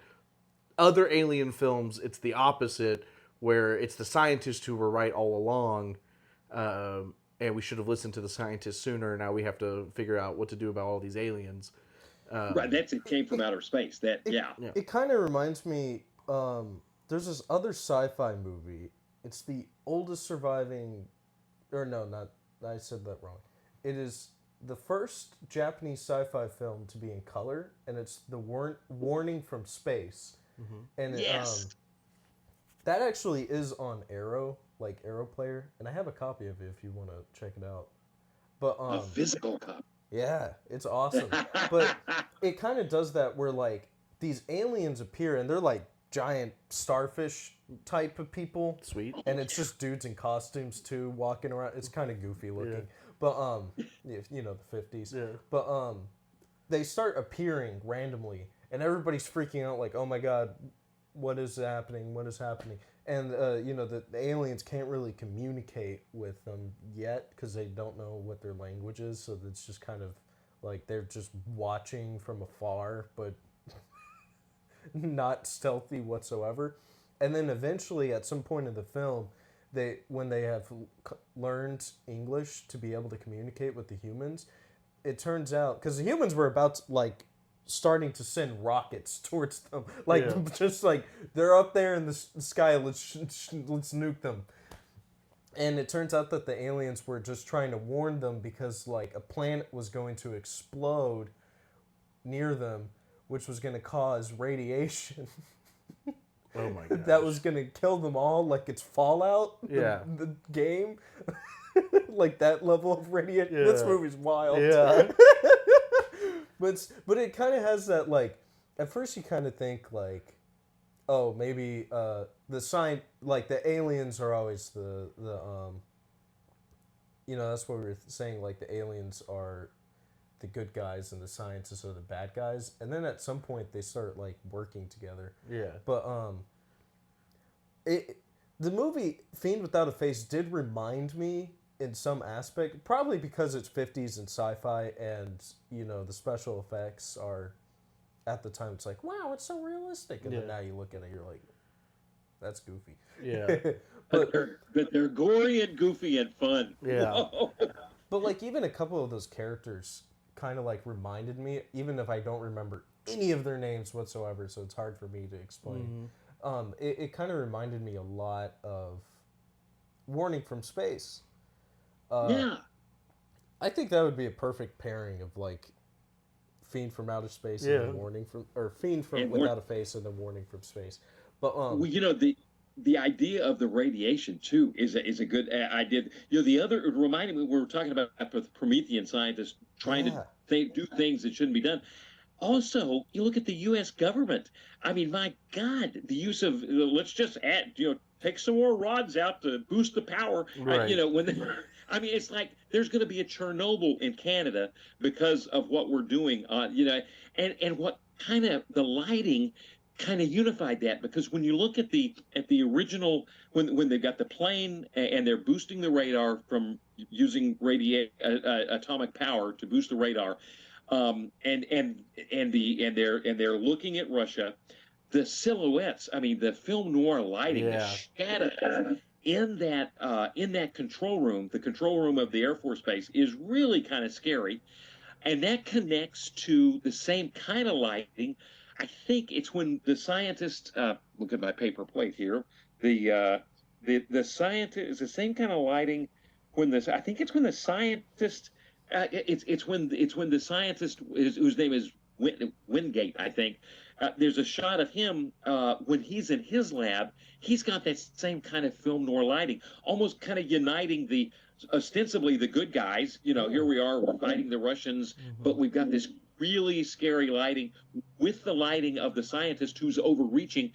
other alien films, it's the opposite, where it's the scientists who were right all along, and we should have listened to the scientists sooner. Now we have to figure out what to do about all these aliens. Right, it came from outer space. It kind of reminds me. There's this other sci-fi movie. It's the oldest surviving, or no, not. I said that wrong. It is the first Japanese sci-fi film to be in color, and it's the Warning from Space. Mm-hmm. And yes. That actually is on Arrow, like Arrow Player, and I have a copy of it if you want to check it out. But a physical copy. Yeah, it's awesome. But it kind of does that where like these aliens appear and they're like giant starfish type of people. Sweet. And it's just dudes in costumes too walking around. It's kind of goofy looking. Yeah. But the 50s. Yeah. But they start appearing randomly and everybody's freaking out like, "Oh my god, what is happening? What is happening?" And, the aliens can't really communicate with them yet because they don't know what their language is. So it's just kind of like they're just watching from afar, but not stealthy whatsoever. And then eventually, at some point in the film, when they have learned English to be able to communicate with the humans, it turns out, because the humans were about to, starting to send rockets towards them, just like they're up there in the sky. Let's nuke them. And it turns out that the aliens were just trying to warn them because like a planet was going to explode near them, which was going to cause radiation. Oh my god. That was going to kill them all, like it's Fallout, Yeah. the game. Like that level of radiation. Yeah. This movie's wild. Yeah. But it kind of has that, like, at first you kind of think like, oh, maybe like the aliens are always the that's what we were saying, like the aliens are the good guys and the scientists are the bad guys, and then at some point they start like working together. Yeah. But the movie Fiend Without a Face did remind me in some aspect, probably because it's 50s and sci-fi, and the special effects are, at the time it's like, wow, it's so realistic, and then now you look at it, you're like, that's goofy. Yeah. but they're gory and goofy and fun. Yeah. Whoa. But like even a couple of those characters kind of like reminded me, even if I don't remember any of their names whatsoever, so it's hard for me to explain. It kind of reminded me a lot of Warning from Space. Yeah. I think that would be a perfect pairing of like Fiend from Outer Space and then Fiend from Without a Face and then Warning from Space. But well, the idea of the radiation too is a good idea. The other, it reminded me, we were talking about the Promethean scientists trying to do things that shouldn't be done. Also, you look at the U.S. government. I mean, my God, the use of let's just take some more rods out to boost the power. Right. I mean, it's like there's going to be a Chernobyl in Canada because of what we're doing. And what kind of the lighting kind of unified that, because when you look at the original, when they've got the plane and they're boosting the radar from using atomic power to boost the radar, and they're looking at Russia, the silhouettes, I mean the film noir lighting, the shadows in that control room, the control room of the Air Force Base, is really kind of scary, and that connects to the same kind of lighting. I think it's when the scientist, look at my paper plate here. The scientist is the same kind of lighting I think it's when the scientist. It's when the scientist whose name is Wingate, I think. There's a shot of him when he's in his lab. He's got that same kind of film noir lighting, almost kind of uniting the ostensibly the good guys. Here we are, we're fighting the Russians, but we've got this really scary lighting with the lighting of the scientist who's overreaching.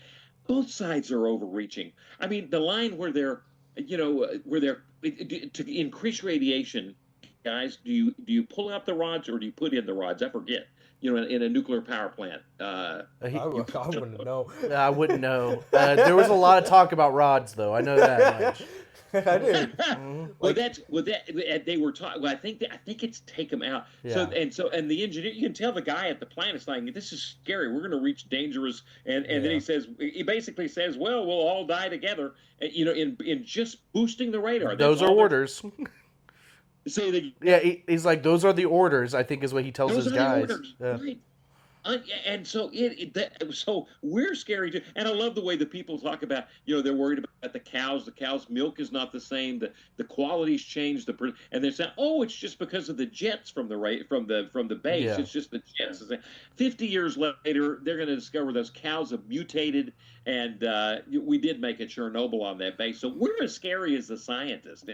Both sides are overreaching. I mean, the line where they're to increase radiation, guys, do you pull out the rods or do you put in the rods? I forget. In a nuclear power plant. I wouldn't know. I wouldn't know. There was a lot of talk about rods, though. I know that much. I did. They were talking. Well, I think it's take them out. Yeah. And the engineer, you can tell the guy at the plant is like, this is scary. We're going to reach dangerous. And then he basically says, well, we'll all die together. In just boosting the radar. Those are orders. Say he's like, those are the orders, I think is what he tells his guys. Yeah. Right. And so so we're scary too. And I love the way the people talk about, they're worried about the cows. The cow's milk is not the same. The quality's changed. And they're saying, oh, it's just because of the jets from the base. Yeah. It's just the jets. 50 years later, they're going to discover those cows have mutated, and we did make a Chernobyl on that base. So we're as scary as the scientists.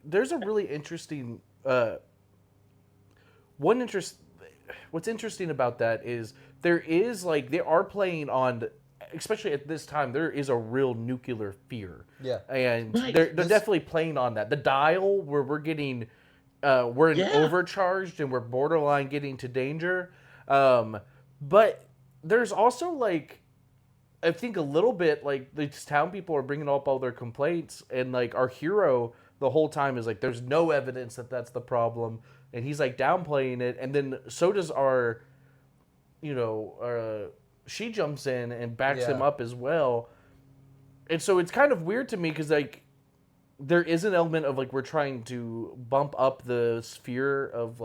There's a really interesting what's interesting about that is they are playing on, especially at this time, there is a real nuclear fear. Yeah. And they're definitely playing on that. The dial where we're getting overcharged and we're borderline getting to danger. But there's also I think a little bit these town people are bringing up all their complaints, and our hero the whole time is there's no evidence that that's the problem. And he's downplaying it, and then so does our, she jumps in and backs him up as well. And so it's kind of weird to me because there is an element of we're trying to bump up the sphere of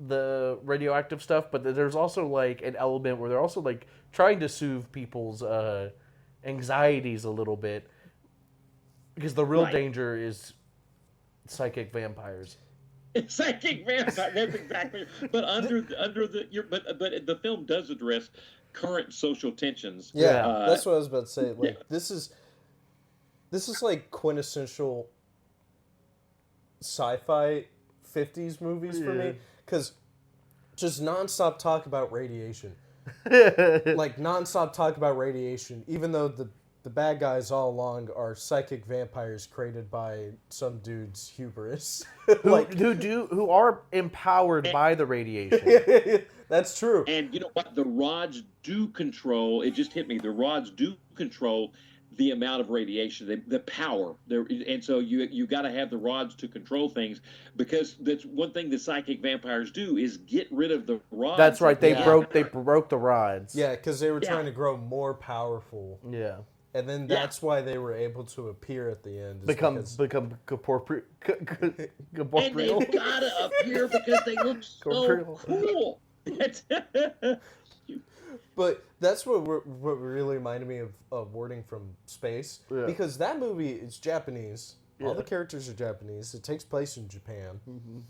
the radioactive stuff, but there's also an element where they're also trying to soothe people's anxieties a little bit. Because the real Right. danger is psychic vampires. Psychic vampire. That's exactly. But but the film does address current social tensions. Yeah, that's what I was about to say. Like Yeah. this is like quintessential sci-fi 50s movies for me, because just nonstop talk about radiation. Like nonstop talk about radiation, even though the bad guys all along are psychic vampires created by some dude's hubris. Like who are empowered by the radiation. that's true. And you know what? The rods do control. It just hit me. The rods do control the amount of radiation, the power there, and so you got to have the rods to control things, because that's one thing the psychic vampires do is get rid of the rods. That's right. They Yeah. broke the rods. Yeah, because they were Yeah. trying to grow more powerful. Yeah. And then that's why they were able to appear at the end. Become And corporeal. they've got to appear because they look so Corporeal. cool. But that's what really reminded me of Warding from Space. Yeah. Because that movie is Japanese. All Yeah. the characters are Japanese. It takes place in Japan. Mm-hmm.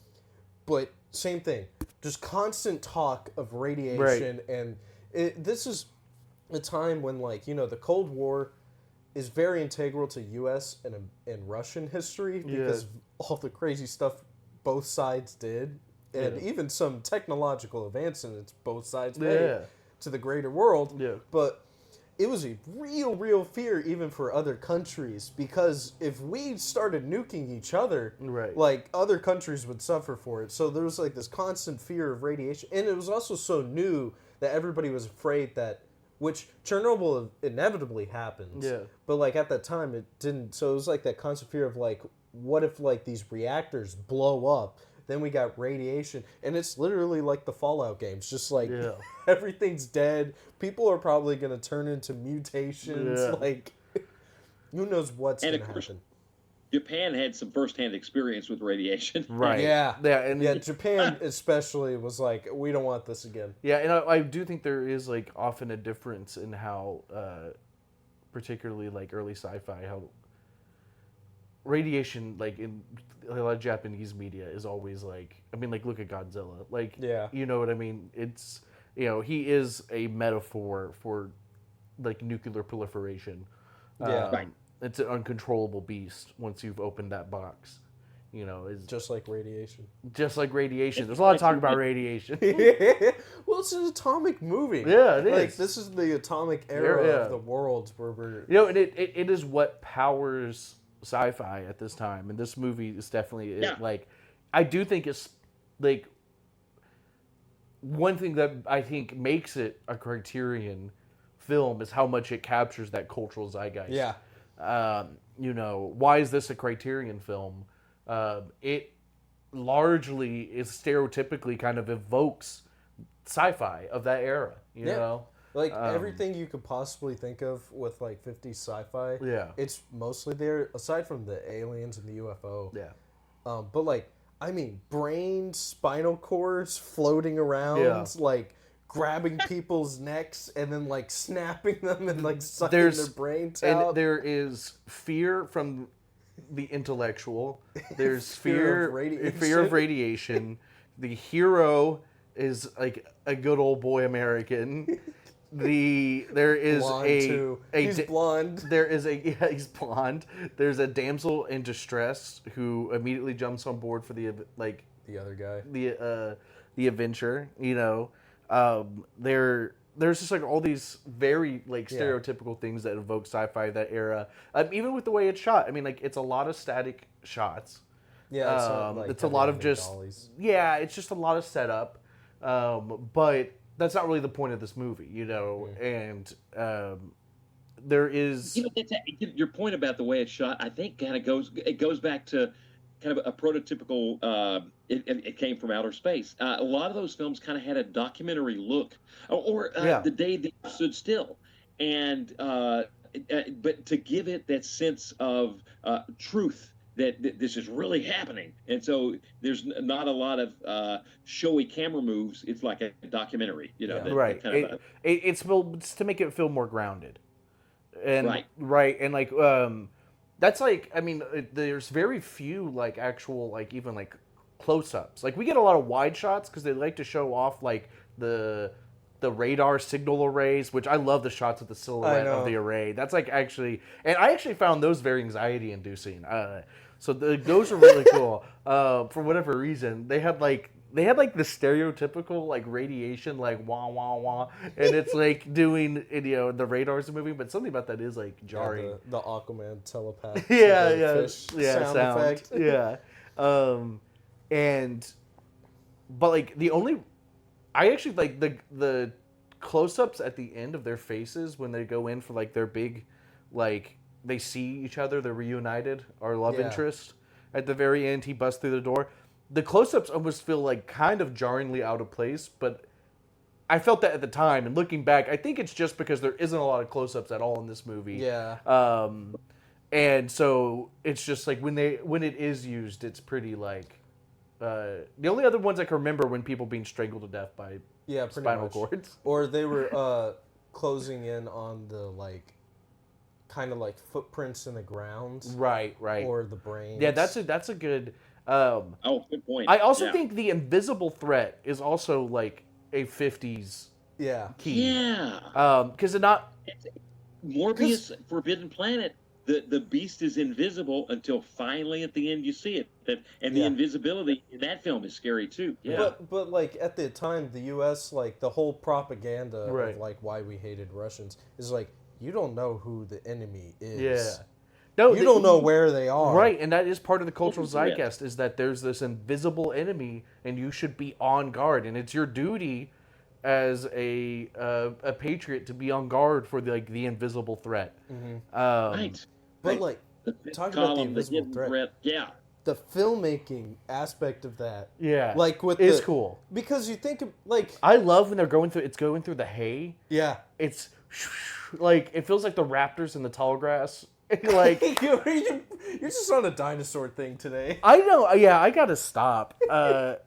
But same thing. Just constant talk of radiation. And this is a time when, like, you know, the Cold War is very integral to U.S. and Russian history because of all the crazy stuff both sides did. And even some technological advancements both sides made to the greater world. Yeah. But it was a real fear even for other countries, because if we started nuking each other, Right. like, other countries would suffer for it. So there was like this constant fear of radiation. And it was also so new that everybody was afraid that, which Chernobyl inevitably happens. Yeah. But like at that time it didn't. So it was like that constant fear of like, what if like these reactors blow up? Then we got radiation, and it's literally like the Fallout games. Just like everything's dead. People are probably gonna turn into mutations. Yeah. Like, who knows what's And gonna of course, happen? Japan had some firsthand experience with radiation. Right. Yeah. And Yeah, Japan especially was like, we don't want this again. Yeah, and I do think there is like often a difference in how, particularly like early sci-fi, how radiation, like in a lot of Japanese media, is always like, I mean, like look at Godzilla, like, you know what I mean? It's, you know, he is a metaphor for like nuclear proliferation. Yeah. Right. It's an uncontrollable beast once you've opened that box. You know, it's Just like radiation. just like radiation. There's a lot of talk about radiation. Well, it's an atomic movie. Yeah, it Like, is. this is the atomic era Yeah. of the world where we're... You know, and it is what powers sci-fi at this time, and this movie is definitely like, I do think it's like one thing that I think makes it a Criterion film is how much it captures that cultural zeitgeist. Yeah. You know, why is this a Criterion film? It largely is stereotypically kind of evokes sci-fi of that era. You know. Like, everything you could possibly think of with, like, 50s sci-fi, it's mostly there, aside from the aliens and the UFO. Yeah. But, like, I mean, brains, spinal cords floating around, like, grabbing people's necks and then, like, snapping them and, like, sucking their brains out. And there is fear from the intellectual. There's fear of radiation. The hero is, like, a good old boy American. There is blonde a too. He's blonde. There is he's blonde. There's a damsel in distress who immediately jumps on board for the other guy, the adventure. You know, there's just like all these very like stereotypical things that evoke sci-fi that era. Even with the way it's shot. I mean, like it's a lot of static shots. Yeah, it's, not, like, it's a lot of just dollies. it's just a lot of setup. But that's not really the point of this movie, you know. And there is, you know, your point about the way it's shot. I think kind of goes back to kind of a prototypical. It came from outer space. A lot of those films kind of had a documentary look, or The Day They Stood Still, and but to give it that sense of truth. That this is really happening, and so there's not a lot of showy camera moves. It's like a documentary, you know. Right. Kind of it's to make it feel more grounded, and right, and like that's like, I mean, there's very few like actual like even like close-ups. Like we get a lot of wide shots because they like to show off like the radar signal arrays, which I love the shots of the silhouette of the array. That's like actually, and I actually found those very anxiety-inducing. So those are really cool. For whatever reason, they had like the stereotypical like radiation like wah wah wah, and it's like doing the radars are moving, but something about that is like jarring. Yeah, the Aquaman telepath. Sound effect. Yeah. But like I actually like the close-ups at the end of their faces when they go in for like their big, like they see each other, they're reunited, our love interest. At the very end, he busts through the door. The close-ups almost feel like kind of jarringly out of place, but I felt that at the time. And looking back, I think it's just because there isn't a lot of close-ups at all in this movie. Yeah. And so it's just like when it is used, it's pretty like. The only other ones I can remember when people being strangled to death by spinal cords, or they were closing in on the like, kind of like footprints in the ground, right, or the brains. Yeah, that's a good. Good point. I also think the invisible threat is also like a 50s key. Yeah. Because it not Morbius Forbidden Planet. The beast is invisible until finally at the end you see it. And the invisibility in that film is scary too. Yeah. But like at the time, the U.S. like the whole propaganda of like why we hated Russians is like you don't know who the enemy is. Yeah. No, you don't know where they are. Right, and that is part of the cultural zeitgeist is that there's this invisible enemy and you should be on guard, and it's your duty as a patriot to be on guard for the invisible threat. Mm-hmm. Right. But like talking about the invisible threat. Yeah. The filmmaking aspect of that. Yeah. Like with is cool. Because you think of like I love when they're going through the hay. Yeah. It's like it feels like the raptors in the tall grass. Like you're just on a dinosaur thing today. I know, yeah, I gotta stop. But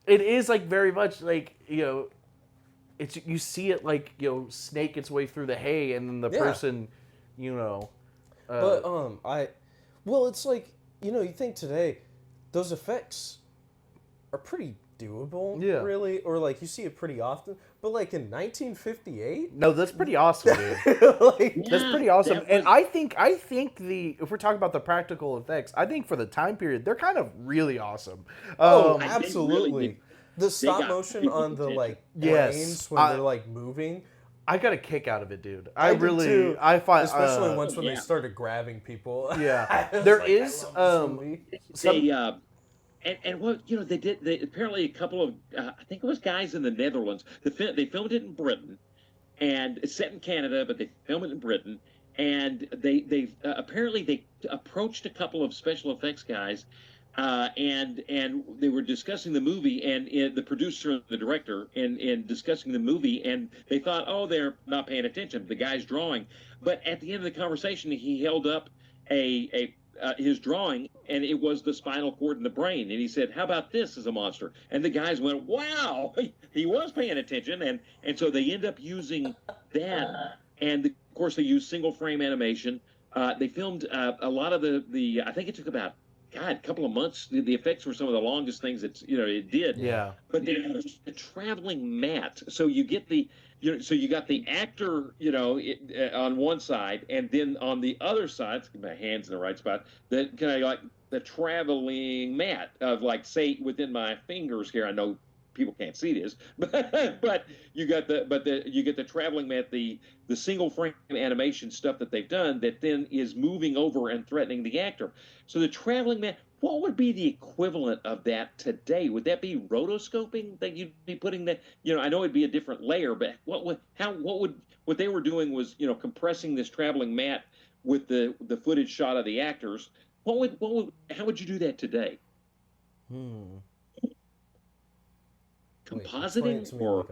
it is like very much like it's you see it like snake its way through the hay, and then the person, But it's like you think today, those effects are pretty doable, really, or like you see it pretty often. But like in 1958, no, that's pretty awesome, dude. That's pretty awesome. And I think if we're talking about the practical effects, I think for the time period, they're kind of really awesome. Absolutely. Really the stop motion on the like brains when they're like moving. I got a kick out of it, dude. I find especially when they started grabbing people. Yeah, there like, is And what they did, apparently a couple of I think it was guys in the Netherlands. They filmed it in Britain, and it's set in Canada, but they filmed it in Britain. And they apparently they approached a couple of special effects guys, and they were discussing the movie, and the producer and the director, and discussing the movie, and they thought, oh, they're not paying attention. The guy's drawing, but at the end of the conversation, he held up his drawing, and it was the spinal cord and the brain, and he said, "How about this as a monster?" And the guys went, "Wow, he was paying attention," and so they end up using that, and of course they used single frame animation. They filmed a lot of the I think it took about a couple of months. The effects were some of the longest things that it did. Yeah. But they had a traveling mat, so you get the. So you got the actor, on one side, and then on the other side, let's get my hands in the right spot, that kind of like the traveling mat of like, say, within my fingers here. I know people can't see this, but you get the traveling mat, the single frame animation stuff that they've done that then is moving over and threatening the actor. So the traveling mat. What would be the equivalent of that today? Would that be rotoscoping that you'd be putting that? I know it'd be a different layer, but what they were doing was, compressing this traveling mat with the footage shot of the actors. How would you do that today? Compositing or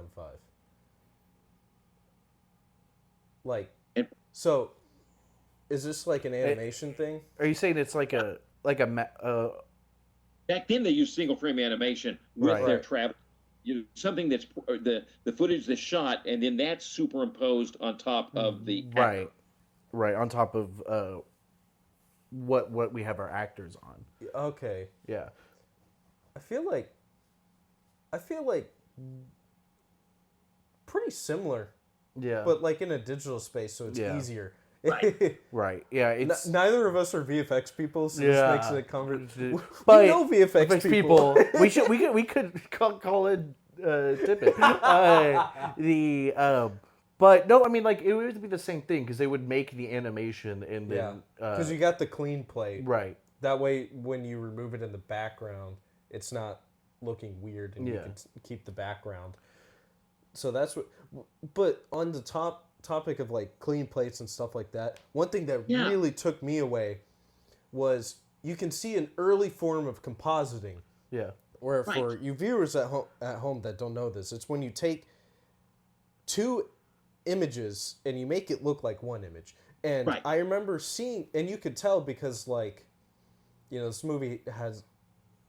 so? Is this like an animation thing? Are you saying it's like a back then they used single frame animation with their travel, something that's the footage that's shot, and then that's superimposed on top of the right. Right, on top of what we have our actors on. Okay. Yeah. I feel like pretty similar, Yeah. but like in a digital space, so it's Yeah. easier. Right. Right. Yeah. It's Neither of us are VFX people, so this makes it a conversation. But We know VFX people. we could call it Tippett. But no, I mean, like, it would be the same thing because they would make the animation and Yeah, then because you got the clean plate. right. That way, when you remove it in the background, it's not looking weird, and you can keep the background. So that's what. But on the topic of like clean plates and stuff like that, one thing that really took me away was you can see an early form of compositing. Yeah. Where for you viewers at home that don't know this, it's when you take two images and you make it look like one image. And I remember seeing, and you could tell because like, you know, this movie has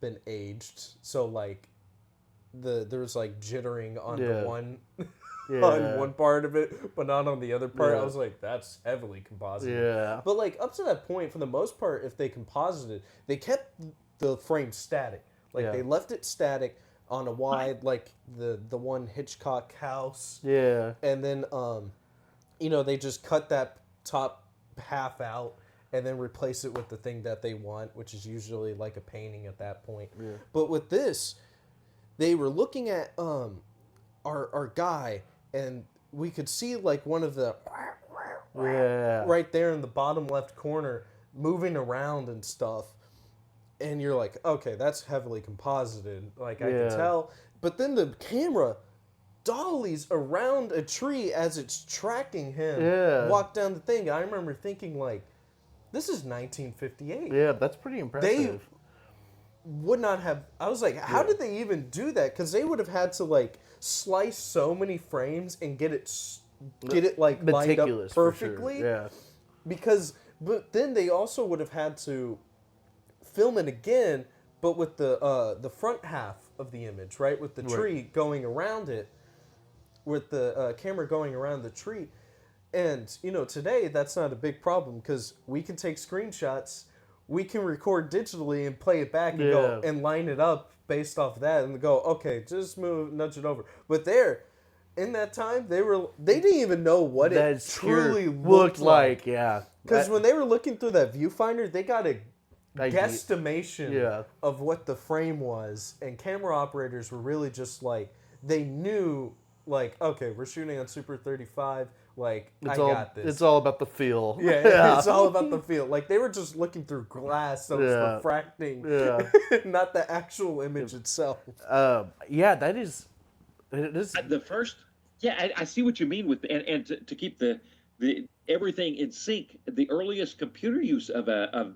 been aged, so like there's like jittering on the one on one part of it, but not on the other part. I was like, that's heavily composited. Yeah. But like up to that point, for the most part, if they composited, they kept the frame static. Like they left it static on a wide, like the one Hitchcock house. Yeah. And then you know, they just cut that top half out and then replace it with the thing that they want, which is usually like a painting at that point. Yeah. But with this, they were looking at our guy, and we could see like one of the right there in the bottom left corner moving around and stuff. And you're like, okay, that's heavily composited. Like, I can tell. But then the camera dollies around a tree as it's tracking him walk down the thing. I remember thinking, like, this is 1958. Yeah, that's pretty impressive. They would not have... I was like, how did they even do that? Because they would have had to, like, slice so many frames and get it like, lined up perfectly. Sure. Yeah. Because... But then they also would have had to film it again, but with the front half of the image, right? With the tree going around it, with the camera going around the tree. And, you know, today that's not a big problem because we can take screenshots, we can record digitally and play it back and go and line it up based off that and go, okay, just nudge it over. But there, in that time, they didn't even know what it truly looked like. Yeah. Because when they were looking through that viewfinder, they got a guesstimation of what the frame was, and camera operators were really just like, they knew, like, okay, we're shooting on Super 35, like, I got this. It's all about the feel. Yeah, it's all about the feel. Like, they were just looking through glass that was refracting, not the actual image itself. That is... It is... The first... Yeah, I see what you mean with... And to keep the everything in sync, the earliest computer use of a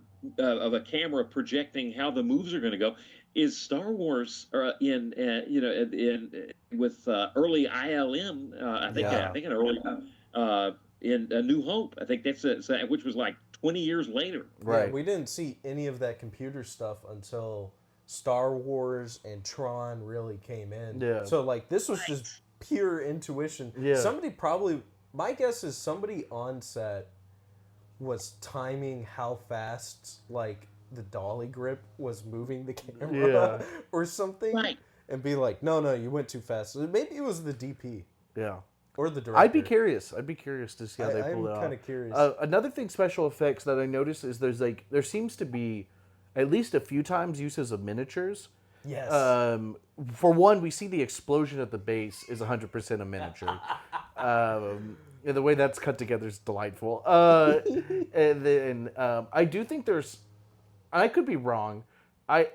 camera projecting how the moves are going to go is Star Wars with early ILM. I think in early in A New Hope. I think that's which was like 20 years later. Right. Yeah, we didn't see any of that computer stuff until Star Wars and Tron really came in. Yeah. So like this was just pure intuition. Yeah. Somebody probably, my guess is somebody on set was timing how fast like the dolly grip was moving the camera or something, and be like, no, you went too fast. Maybe it was the DP, or the director. I'd be curious to see how they pull it off. I'm kind of curious. Another thing, special effects that I noticed is there seems to be at least a few times uses of miniatures. Yes. For one, we see the explosion at the base is 100% a miniature. And the way that's cut together is delightful. And then I do think there's, I could be wrong. I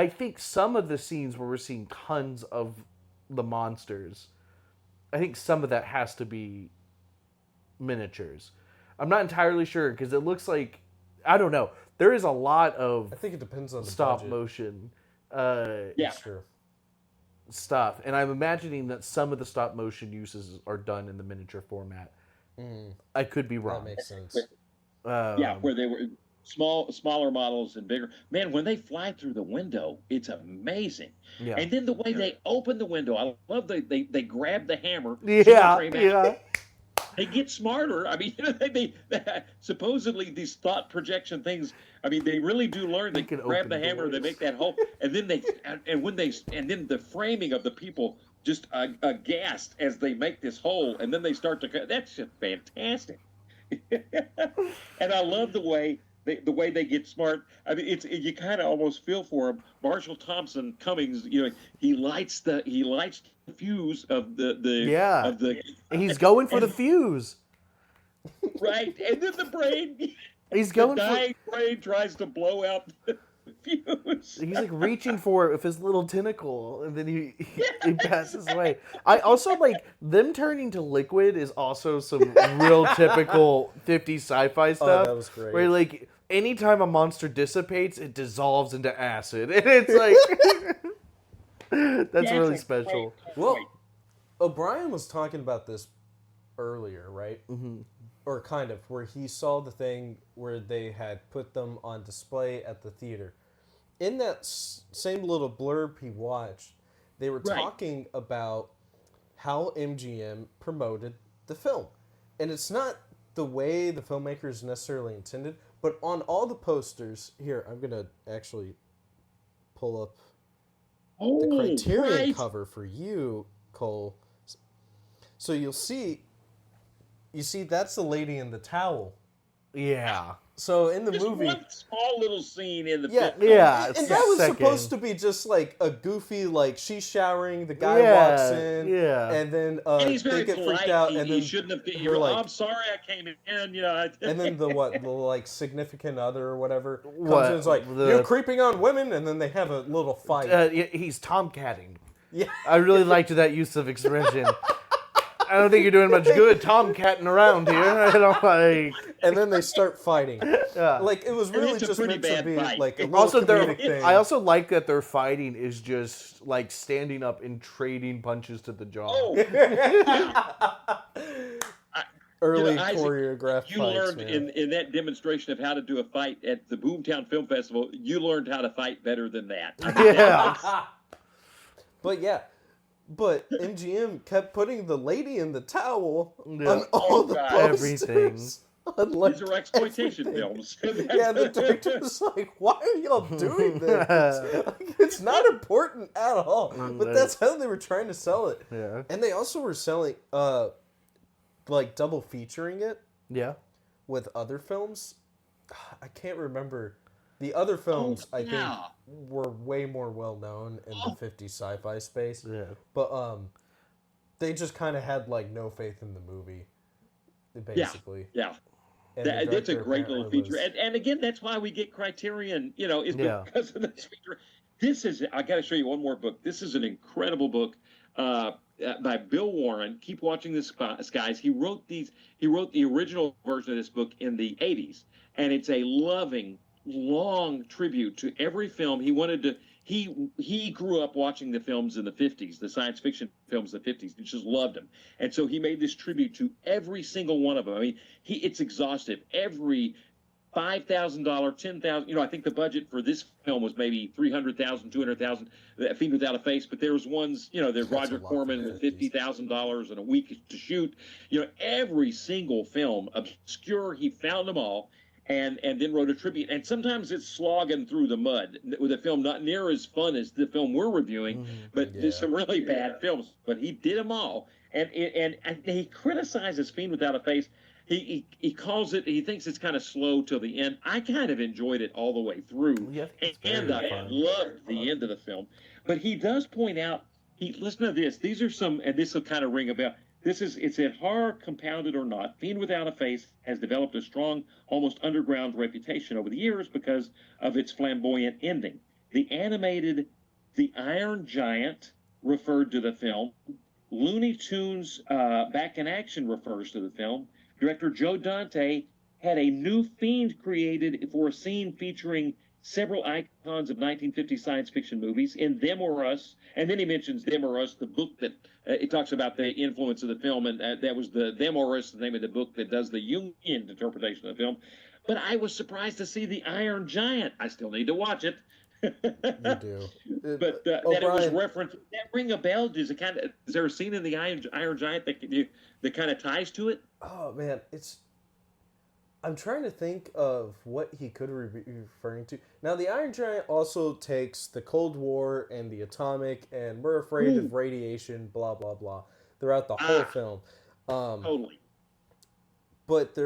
think some of the scenes where we're seeing tons of the monsters, I think some of that has to be miniatures. I'm not entirely sure because it looks like, I don't know. There is a lot of I think it depends on the stop budget. motion Sure. stuff, and I'm imagining that some of the stop motion uses are done in the miniature format. I could be wrong. That makes sense. Where they were smaller models and bigger. Man, when they fly through the window, it's amazing. Yeah. And then the way they open the window, I love they grab the hammer. They get smarter. I mean, they supposedly these thought projection things. I mean, they really do learn. They can grab the open hammer, they doors. make that hole, and then then the framing of the people just aghast as they make this hole, and then they start to. That's just fantastic. And I love the way they get smart. I mean, you kind of almost feel for him. Marshall Thompson Cummings, he lights the fuse of Yeah. of the He's going for the fuse. right, and then the brain. He's The going for. dying brain tries to blow out the fuse. He's like reaching for it with his little tentacle, and then he passes away. I also like them turning to liquid is also some real typical 50s sci-fi stuff. that was great. Where like anytime a monster dissipates, it dissolves into acid, and it's like that's really special. Well, O'Brien was talking about this earlier, right? Mm-hmm. Or kind of, where he saw the thing where they had put them on display at the theater. In that same little blurb he watched, they were Right. talking about how MGM promoted the film. And it's not the way the filmmakers necessarily intended, but on all the posters, here, I'm going to actually pull up the Criterion right. cover for you, Cole. So you see that's the lady in the towel. Yeah. So in the Just movie, one small little scene in the yeah, film. Yeah. and it's that was second. supposed to be just like a goofy, like she's showering, the guy Yeah, walks in, yeah. and then And he's they very get polite. freaked out, He, and he then shouldn't have been. we're like- I'm sorry, I came in. and then the like significant other or whatever comes What? in and is like, The- you're creeping on women, and then they have a little fight. He's tomcatting. Yeah. I really liked that use of expression. I don't think you're doing much good tomcatting around here. I don't like. And then they start fighting. Yeah. Like it was And really it's a just pretty meant to bad be fight. like a little Also, comedic thing. I also like that their fighting is just like standing up and trading punches to the jaw. Oh, Early Isaac, choreographed you fights, learned man. in that demonstration of how to do a fight at the Boomtown Film Festival. You learned how to fight better than that. I mean, Yeah. But MGM kept putting the lady in the towel Yeah. on all the God. posters. Everything. On, like, These are exploitation everything. films. Yeah, the director's like, why are y'all doing this? It's not important at all. But that's how they were trying to sell it. Yeah. And they also were selling, like, double featuring it Yeah. with other films. I can't remember. The other films, I think, yeah. were way more well known in the 50s sci-fi space. Yeah. But they just kind of had like no faith in the movie, basically. Yeah. And the That's a director great little apparently feature. was- And again, that's why we get Criterion, is Yeah. because of this feature. I got to show you one more book. This is an incredible book by Bill Warren. Keep watching the skies. He wrote the original version of this book in the 80s. And it's a loving, long tribute to every film. He grew up watching the films in the 50s, the science fiction films of the 50s. He just loved them. And so he made this tribute to every single one of them. I mean, it's exhaustive. Every $5,000, $10,000, I think the budget for this film was maybe $300,000, $200,000, Fiend Without a Face, but there was ones, there's Roger a lot Corman for with the $50,000 and a week to shoot. Every single film, obscure, he found them all. And then wrote a tribute. And sometimes it's slogging through the mud with a film not near as fun as the film we're reviewing, but there's some really bad films. But he did them all. And he criticizes Fiend Without a Face. He calls it, he thinks it's kind of slow till the end. I kind of enjoyed it all the way through. Yeah, it's And very I fun. loved the end of the film. But he does point out, listen to this. These are some, and this will kind of ring a bell. It's a horror compounded or not. Fiend Without a Face has developed a strong, almost underground reputation over the years because of its flamboyant ending. The animated The Iron Giant referred to the film. Looney Tunes Back in Action refers to the film. Director Joe Dante had a new Fiend created for a scene featuring several icons of 1950 science fiction movies in Them or Us. And then he mentions Them or Us, the book that it talks about the influence of the film. And that was the Them or Us, the name of the book that does the Jungian interpretation of the film. But I was surprised to see The Iron Giant. I still need to watch it. You do. But that it was O'Brien. referenced. That ring a bell? Is there a scene in the Iron Giant that kind of ties to it? Oh man, I'm trying to think of what he could be referring to. Now, the Iron Giant also takes the Cold War and the atomic, and we're afraid of radiation, blah blah blah, throughout the whole film. Totally. But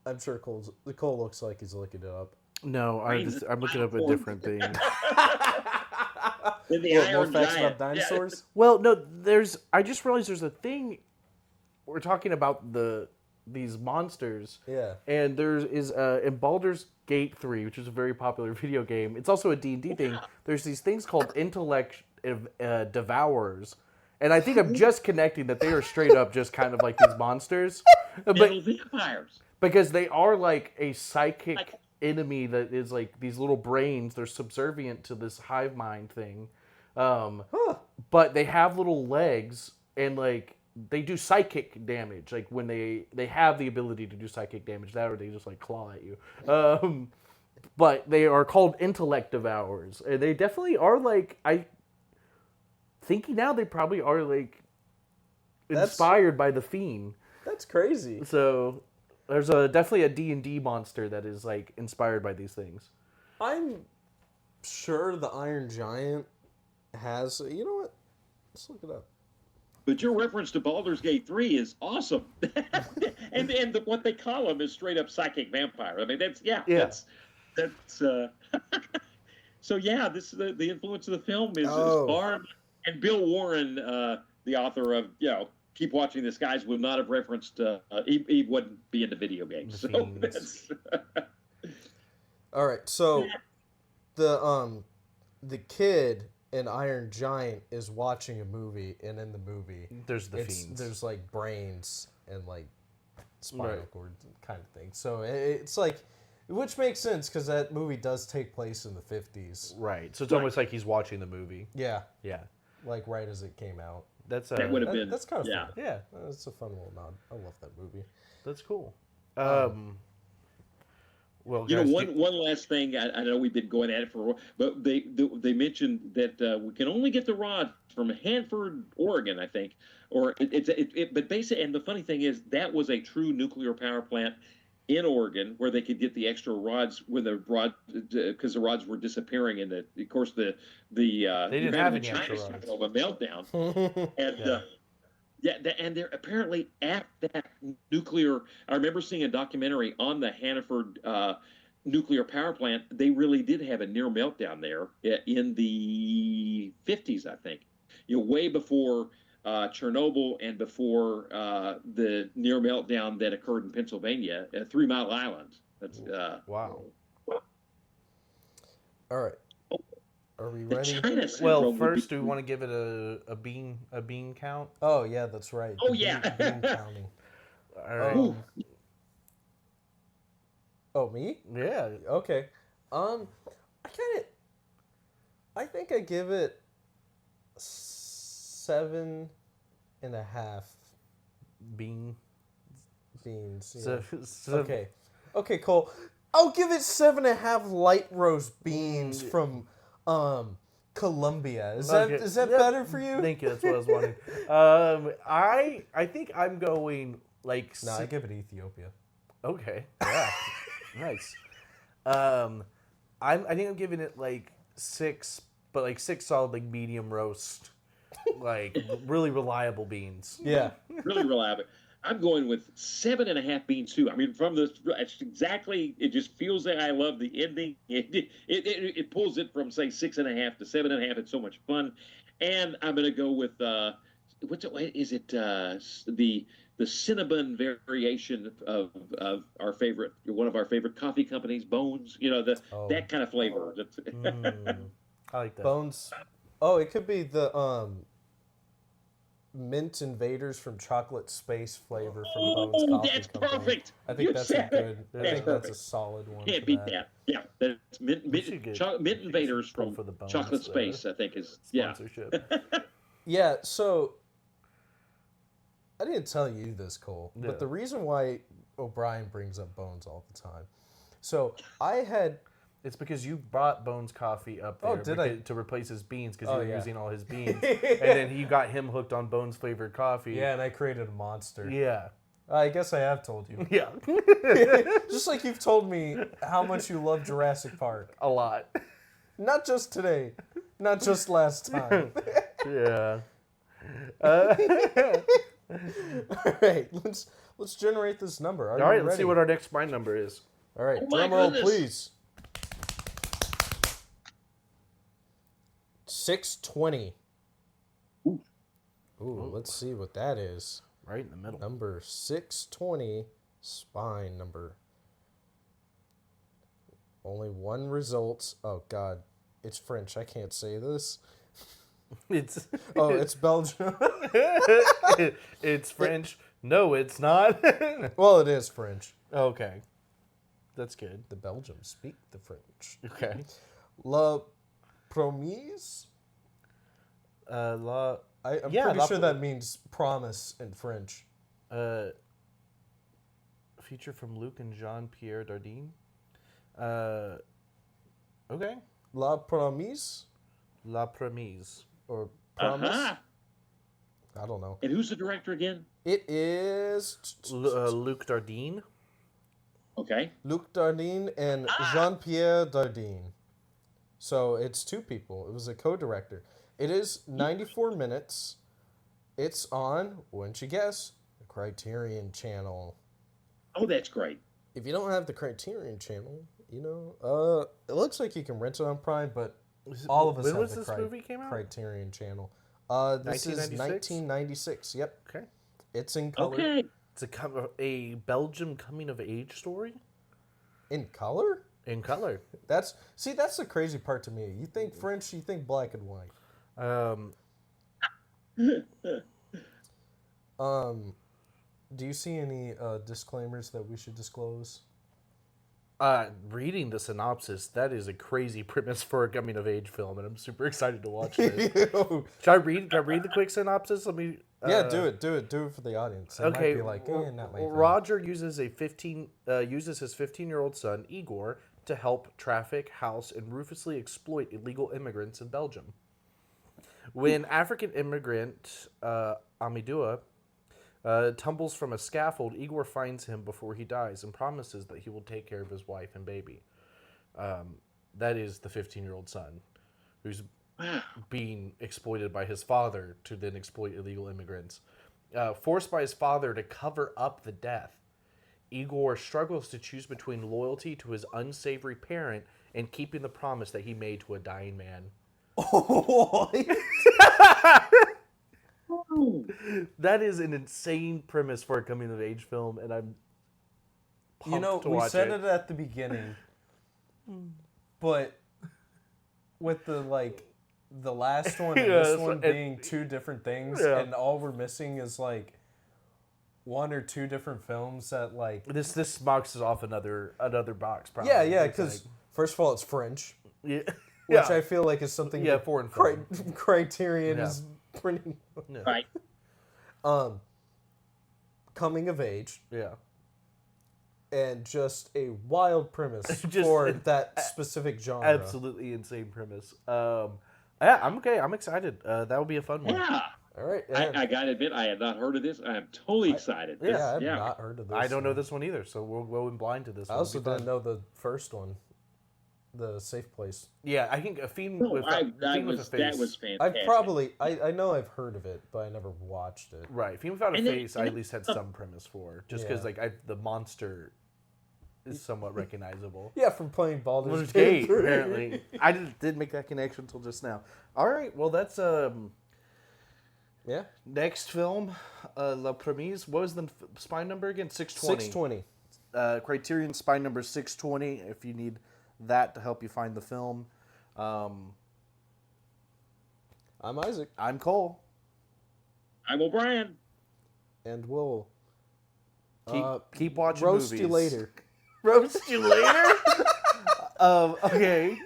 I'm sure Cole looks like he's looking it up. No, I'm looking up a different thing. In the More Iron facts Giant. about dinosaurs. Well, no, I just realized there's a thing. We're talking about these monsters. Yeah. And there is in Baldur's Gate 3, which is a very popular video game. It's also a D&D thing. There's these things called intellect devourers. And I think I'm just connecting that they are straight up just kind of like these monsters. Little vampires. Because they are like a psychic enemy that is like these little brains. They're subservient to this hive mind thing. But they have little legs and like they do psychic damage. Like when they have the ability to do psychic damage, that or they just like claw at you. But they are called intellect devourers. And they definitely are like, thinking now they probably are like inspired by the Fiend. That's crazy. So there's definitely a D&D monster that is like inspired by these things. I'm sure the Iron Giant has. You know what? Let's look it up. But your reference to Baldur's Gate 3 is awesome. and what they call them is straight up psychic vampire. I mean, that's. So yeah, the influence of the film is far. And Bill Warren, the author of Keep Watching the Skies, would not have referenced. He wouldn't be into video games. So that's. All right, so the kid in Iron Giant is watching a movie, and in the movie, there's the Fiends. There's like brains and like spinal cord kind of thing. So it's like, which makes sense because that movie does take place in the 50s. Right. So it's almost like he's watching the movie. Yeah. Yeah. Like right as it came out. That would have been. That's kind of fun. Yeah. That's a fun little nod. I love that movie. That's cool. Well, guys, guys, one last thing. I know we've been going at it for a while, but they mentioned that we can only get the rod from Hanford, Oregon, I think, or but basically, and the funny thing is that was a true nuclear power plant in Oregon where they could get the extra rods when because the rods were disappearing, and of course they didn't have any extra rods. Of a meltdown, and. Yeah, and they're apparently at that nuclear. I remember seeing a documentary on the Hanford nuclear power plant. They really did have a near meltdown there in the 50s, I think. Way before Chernobyl and before the near meltdown that occurred in Pennsylvania at 3 Mile Island. That's wow. All right. Are we ready? Well, first, do we want to give it a bean count? Oh yeah, that's right. Oh bean counting. All right. Oh, me? Yeah. Okay. I think I give it 7.5 beans. Yeah. So, Okay, Cole. I'll give it 7.5 light roast beans from Colombia. Is that better for you? Thank you. That's what I was wanting. I think I'm going like. No, I give it Ethiopia. Okay. Yeah. Nice. I think I'm giving it like 6, but like 6 solid like medium roast, like really reliable beans. Yeah. Really reliable. I'm going with 7.5 beans too. I mean, it's exactly. It just feels like I love the ending. It pulls it from say 6.5 to 7.5. It's so much fun, and I'm going to go with is it the Cinnabon variation of our favorite, one of our favorite coffee companies, Bones. That kind of flavor. I like that. Bones. Oh, it could be the Mint Invaders from Chocolate Space flavor from Bones Coffee that's Company. perfect. I think that's a good. I think perfect. that's a solid one. Can't beat that. Yeah, that's Mint Invaders from for the Bones, Chocolate Space. I think is sponsorship. Yeah. So I didn't tell you this, Cole, Yeah. but the reason why O'Brien brings up Bones all the time. So I had It's because you brought Bones Coffee up there did I? to replace his beans because Oh, you were yeah. using all his beans. And then you got him hooked on Bones flavored coffee. Yeah, and I created a monster. Yeah. I guess I have told you. Yeah. Just like you've told me how much you love Jurassic Park. A lot. Not just today. Not just last time. Yeah. All right, let's generate this number. Are All right, you let's see ready? what our next spine number is. All right, Oh my drum roll, goodness. please. 620. Ooh. Ooh, let's see what that is. Right in the middle. Number 620, spine number. Only one result. Oh, God. It's French. I can't say this. It's Oh, it's Belgium. it's French. No, it's not. Well, it is French. Okay. That's good. The Belgians speak the French. Okay. La promise? La I'm Yeah, pretty la sure pro- that means promise in French. feature from Luc and Jean-Pierre Dardenne. Okay. La promise? La Promise. Or promise? Uh-huh. I don't know. And who's the director again? It is Luc Dardenne. Okay. Luc Dardenne and Jean-Pierre Dardenne. So it's two people. It was a co-director. It is 94 minutes. It's on, wouldn't you guess, the Criterion Channel. Oh, that's great. If you don't have the Criterion Channel, you know, it looks like you can rent it on Prime, but all of us When have was the this movie came out? Criterion Channel. This is 1996? 1996. Yep, Okay. it's in color. Okay. It's a Belgium coming of age story In color? in color. That's the crazy part to me. You think French, you think black and white. Do you see any disclaimers that we should disclose? Reading the synopsis, that is a crazy premise for a coming of age film, and I'm super excited to watch this. Should I read the quick synopsis? Let me. Yeah, do it for the audience. They Okay. might be like, not my thing. Roger uses his 15-year-old son Igor to help traffic, house, and ruthlessly exploit illegal immigrants in Belgium. When African immigrant Amidua tumbles from a scaffold, Igor finds him before he dies and promises that he will take care of his wife and baby. That is the 15-year-old son who's being exploited by his father to then exploit illegal immigrants. Forced by his father to cover up the death, Igor struggles to choose between loyalty to his unsavory parent and keeping the promise that he made to a dying man. That is an insane premise for a coming of age film, and I'm pumped to we watch said it. it at the beginning, but with the last one and Yeah, this that's one what- being two different things, Yeah. and all we're missing is one or two different films that This boxes off another box, probably. yeah, It's because first of all it's French, yeah, which I feel like is something Yeah, that foreign film. Criterion Yeah. is pretty Right. coming of age. yeah. And just a wild premise Just for an that specific genre. Absolutely insane premise. Yeah, I'm okay. I'm excited. That will be a fun one. Yeah. All right. I got to admit, I had not heard of this. I'm totally excited. This- Yeah, I've not heard of this. I don't know this one either, so we'll go in blind to this I one. also It'll be didn't fun. know the first one, the Safe Place. Yeah, I think a Fiend No, with a Fiend with a face. that was fantastic. I know I've heard of it, but I never watched it. Right, Fiend Without a And then- Face, I at least had some premise for, just because Yeah. the monster is somewhat recognizable. Yeah, from playing Baldur's Was Gate gay, 3. apparently. I didn't make that connection until just now. All right, well that's Yeah, next film, La Promise. What was the spine number again? 620. 620. Criterion spine number 620. If you need that to help you find the film, I'm Isaac, I'm Cole. I'm O'Brien. and we'll Keep watching roast movies. you later. Roast you later. Okay.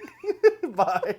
Bye.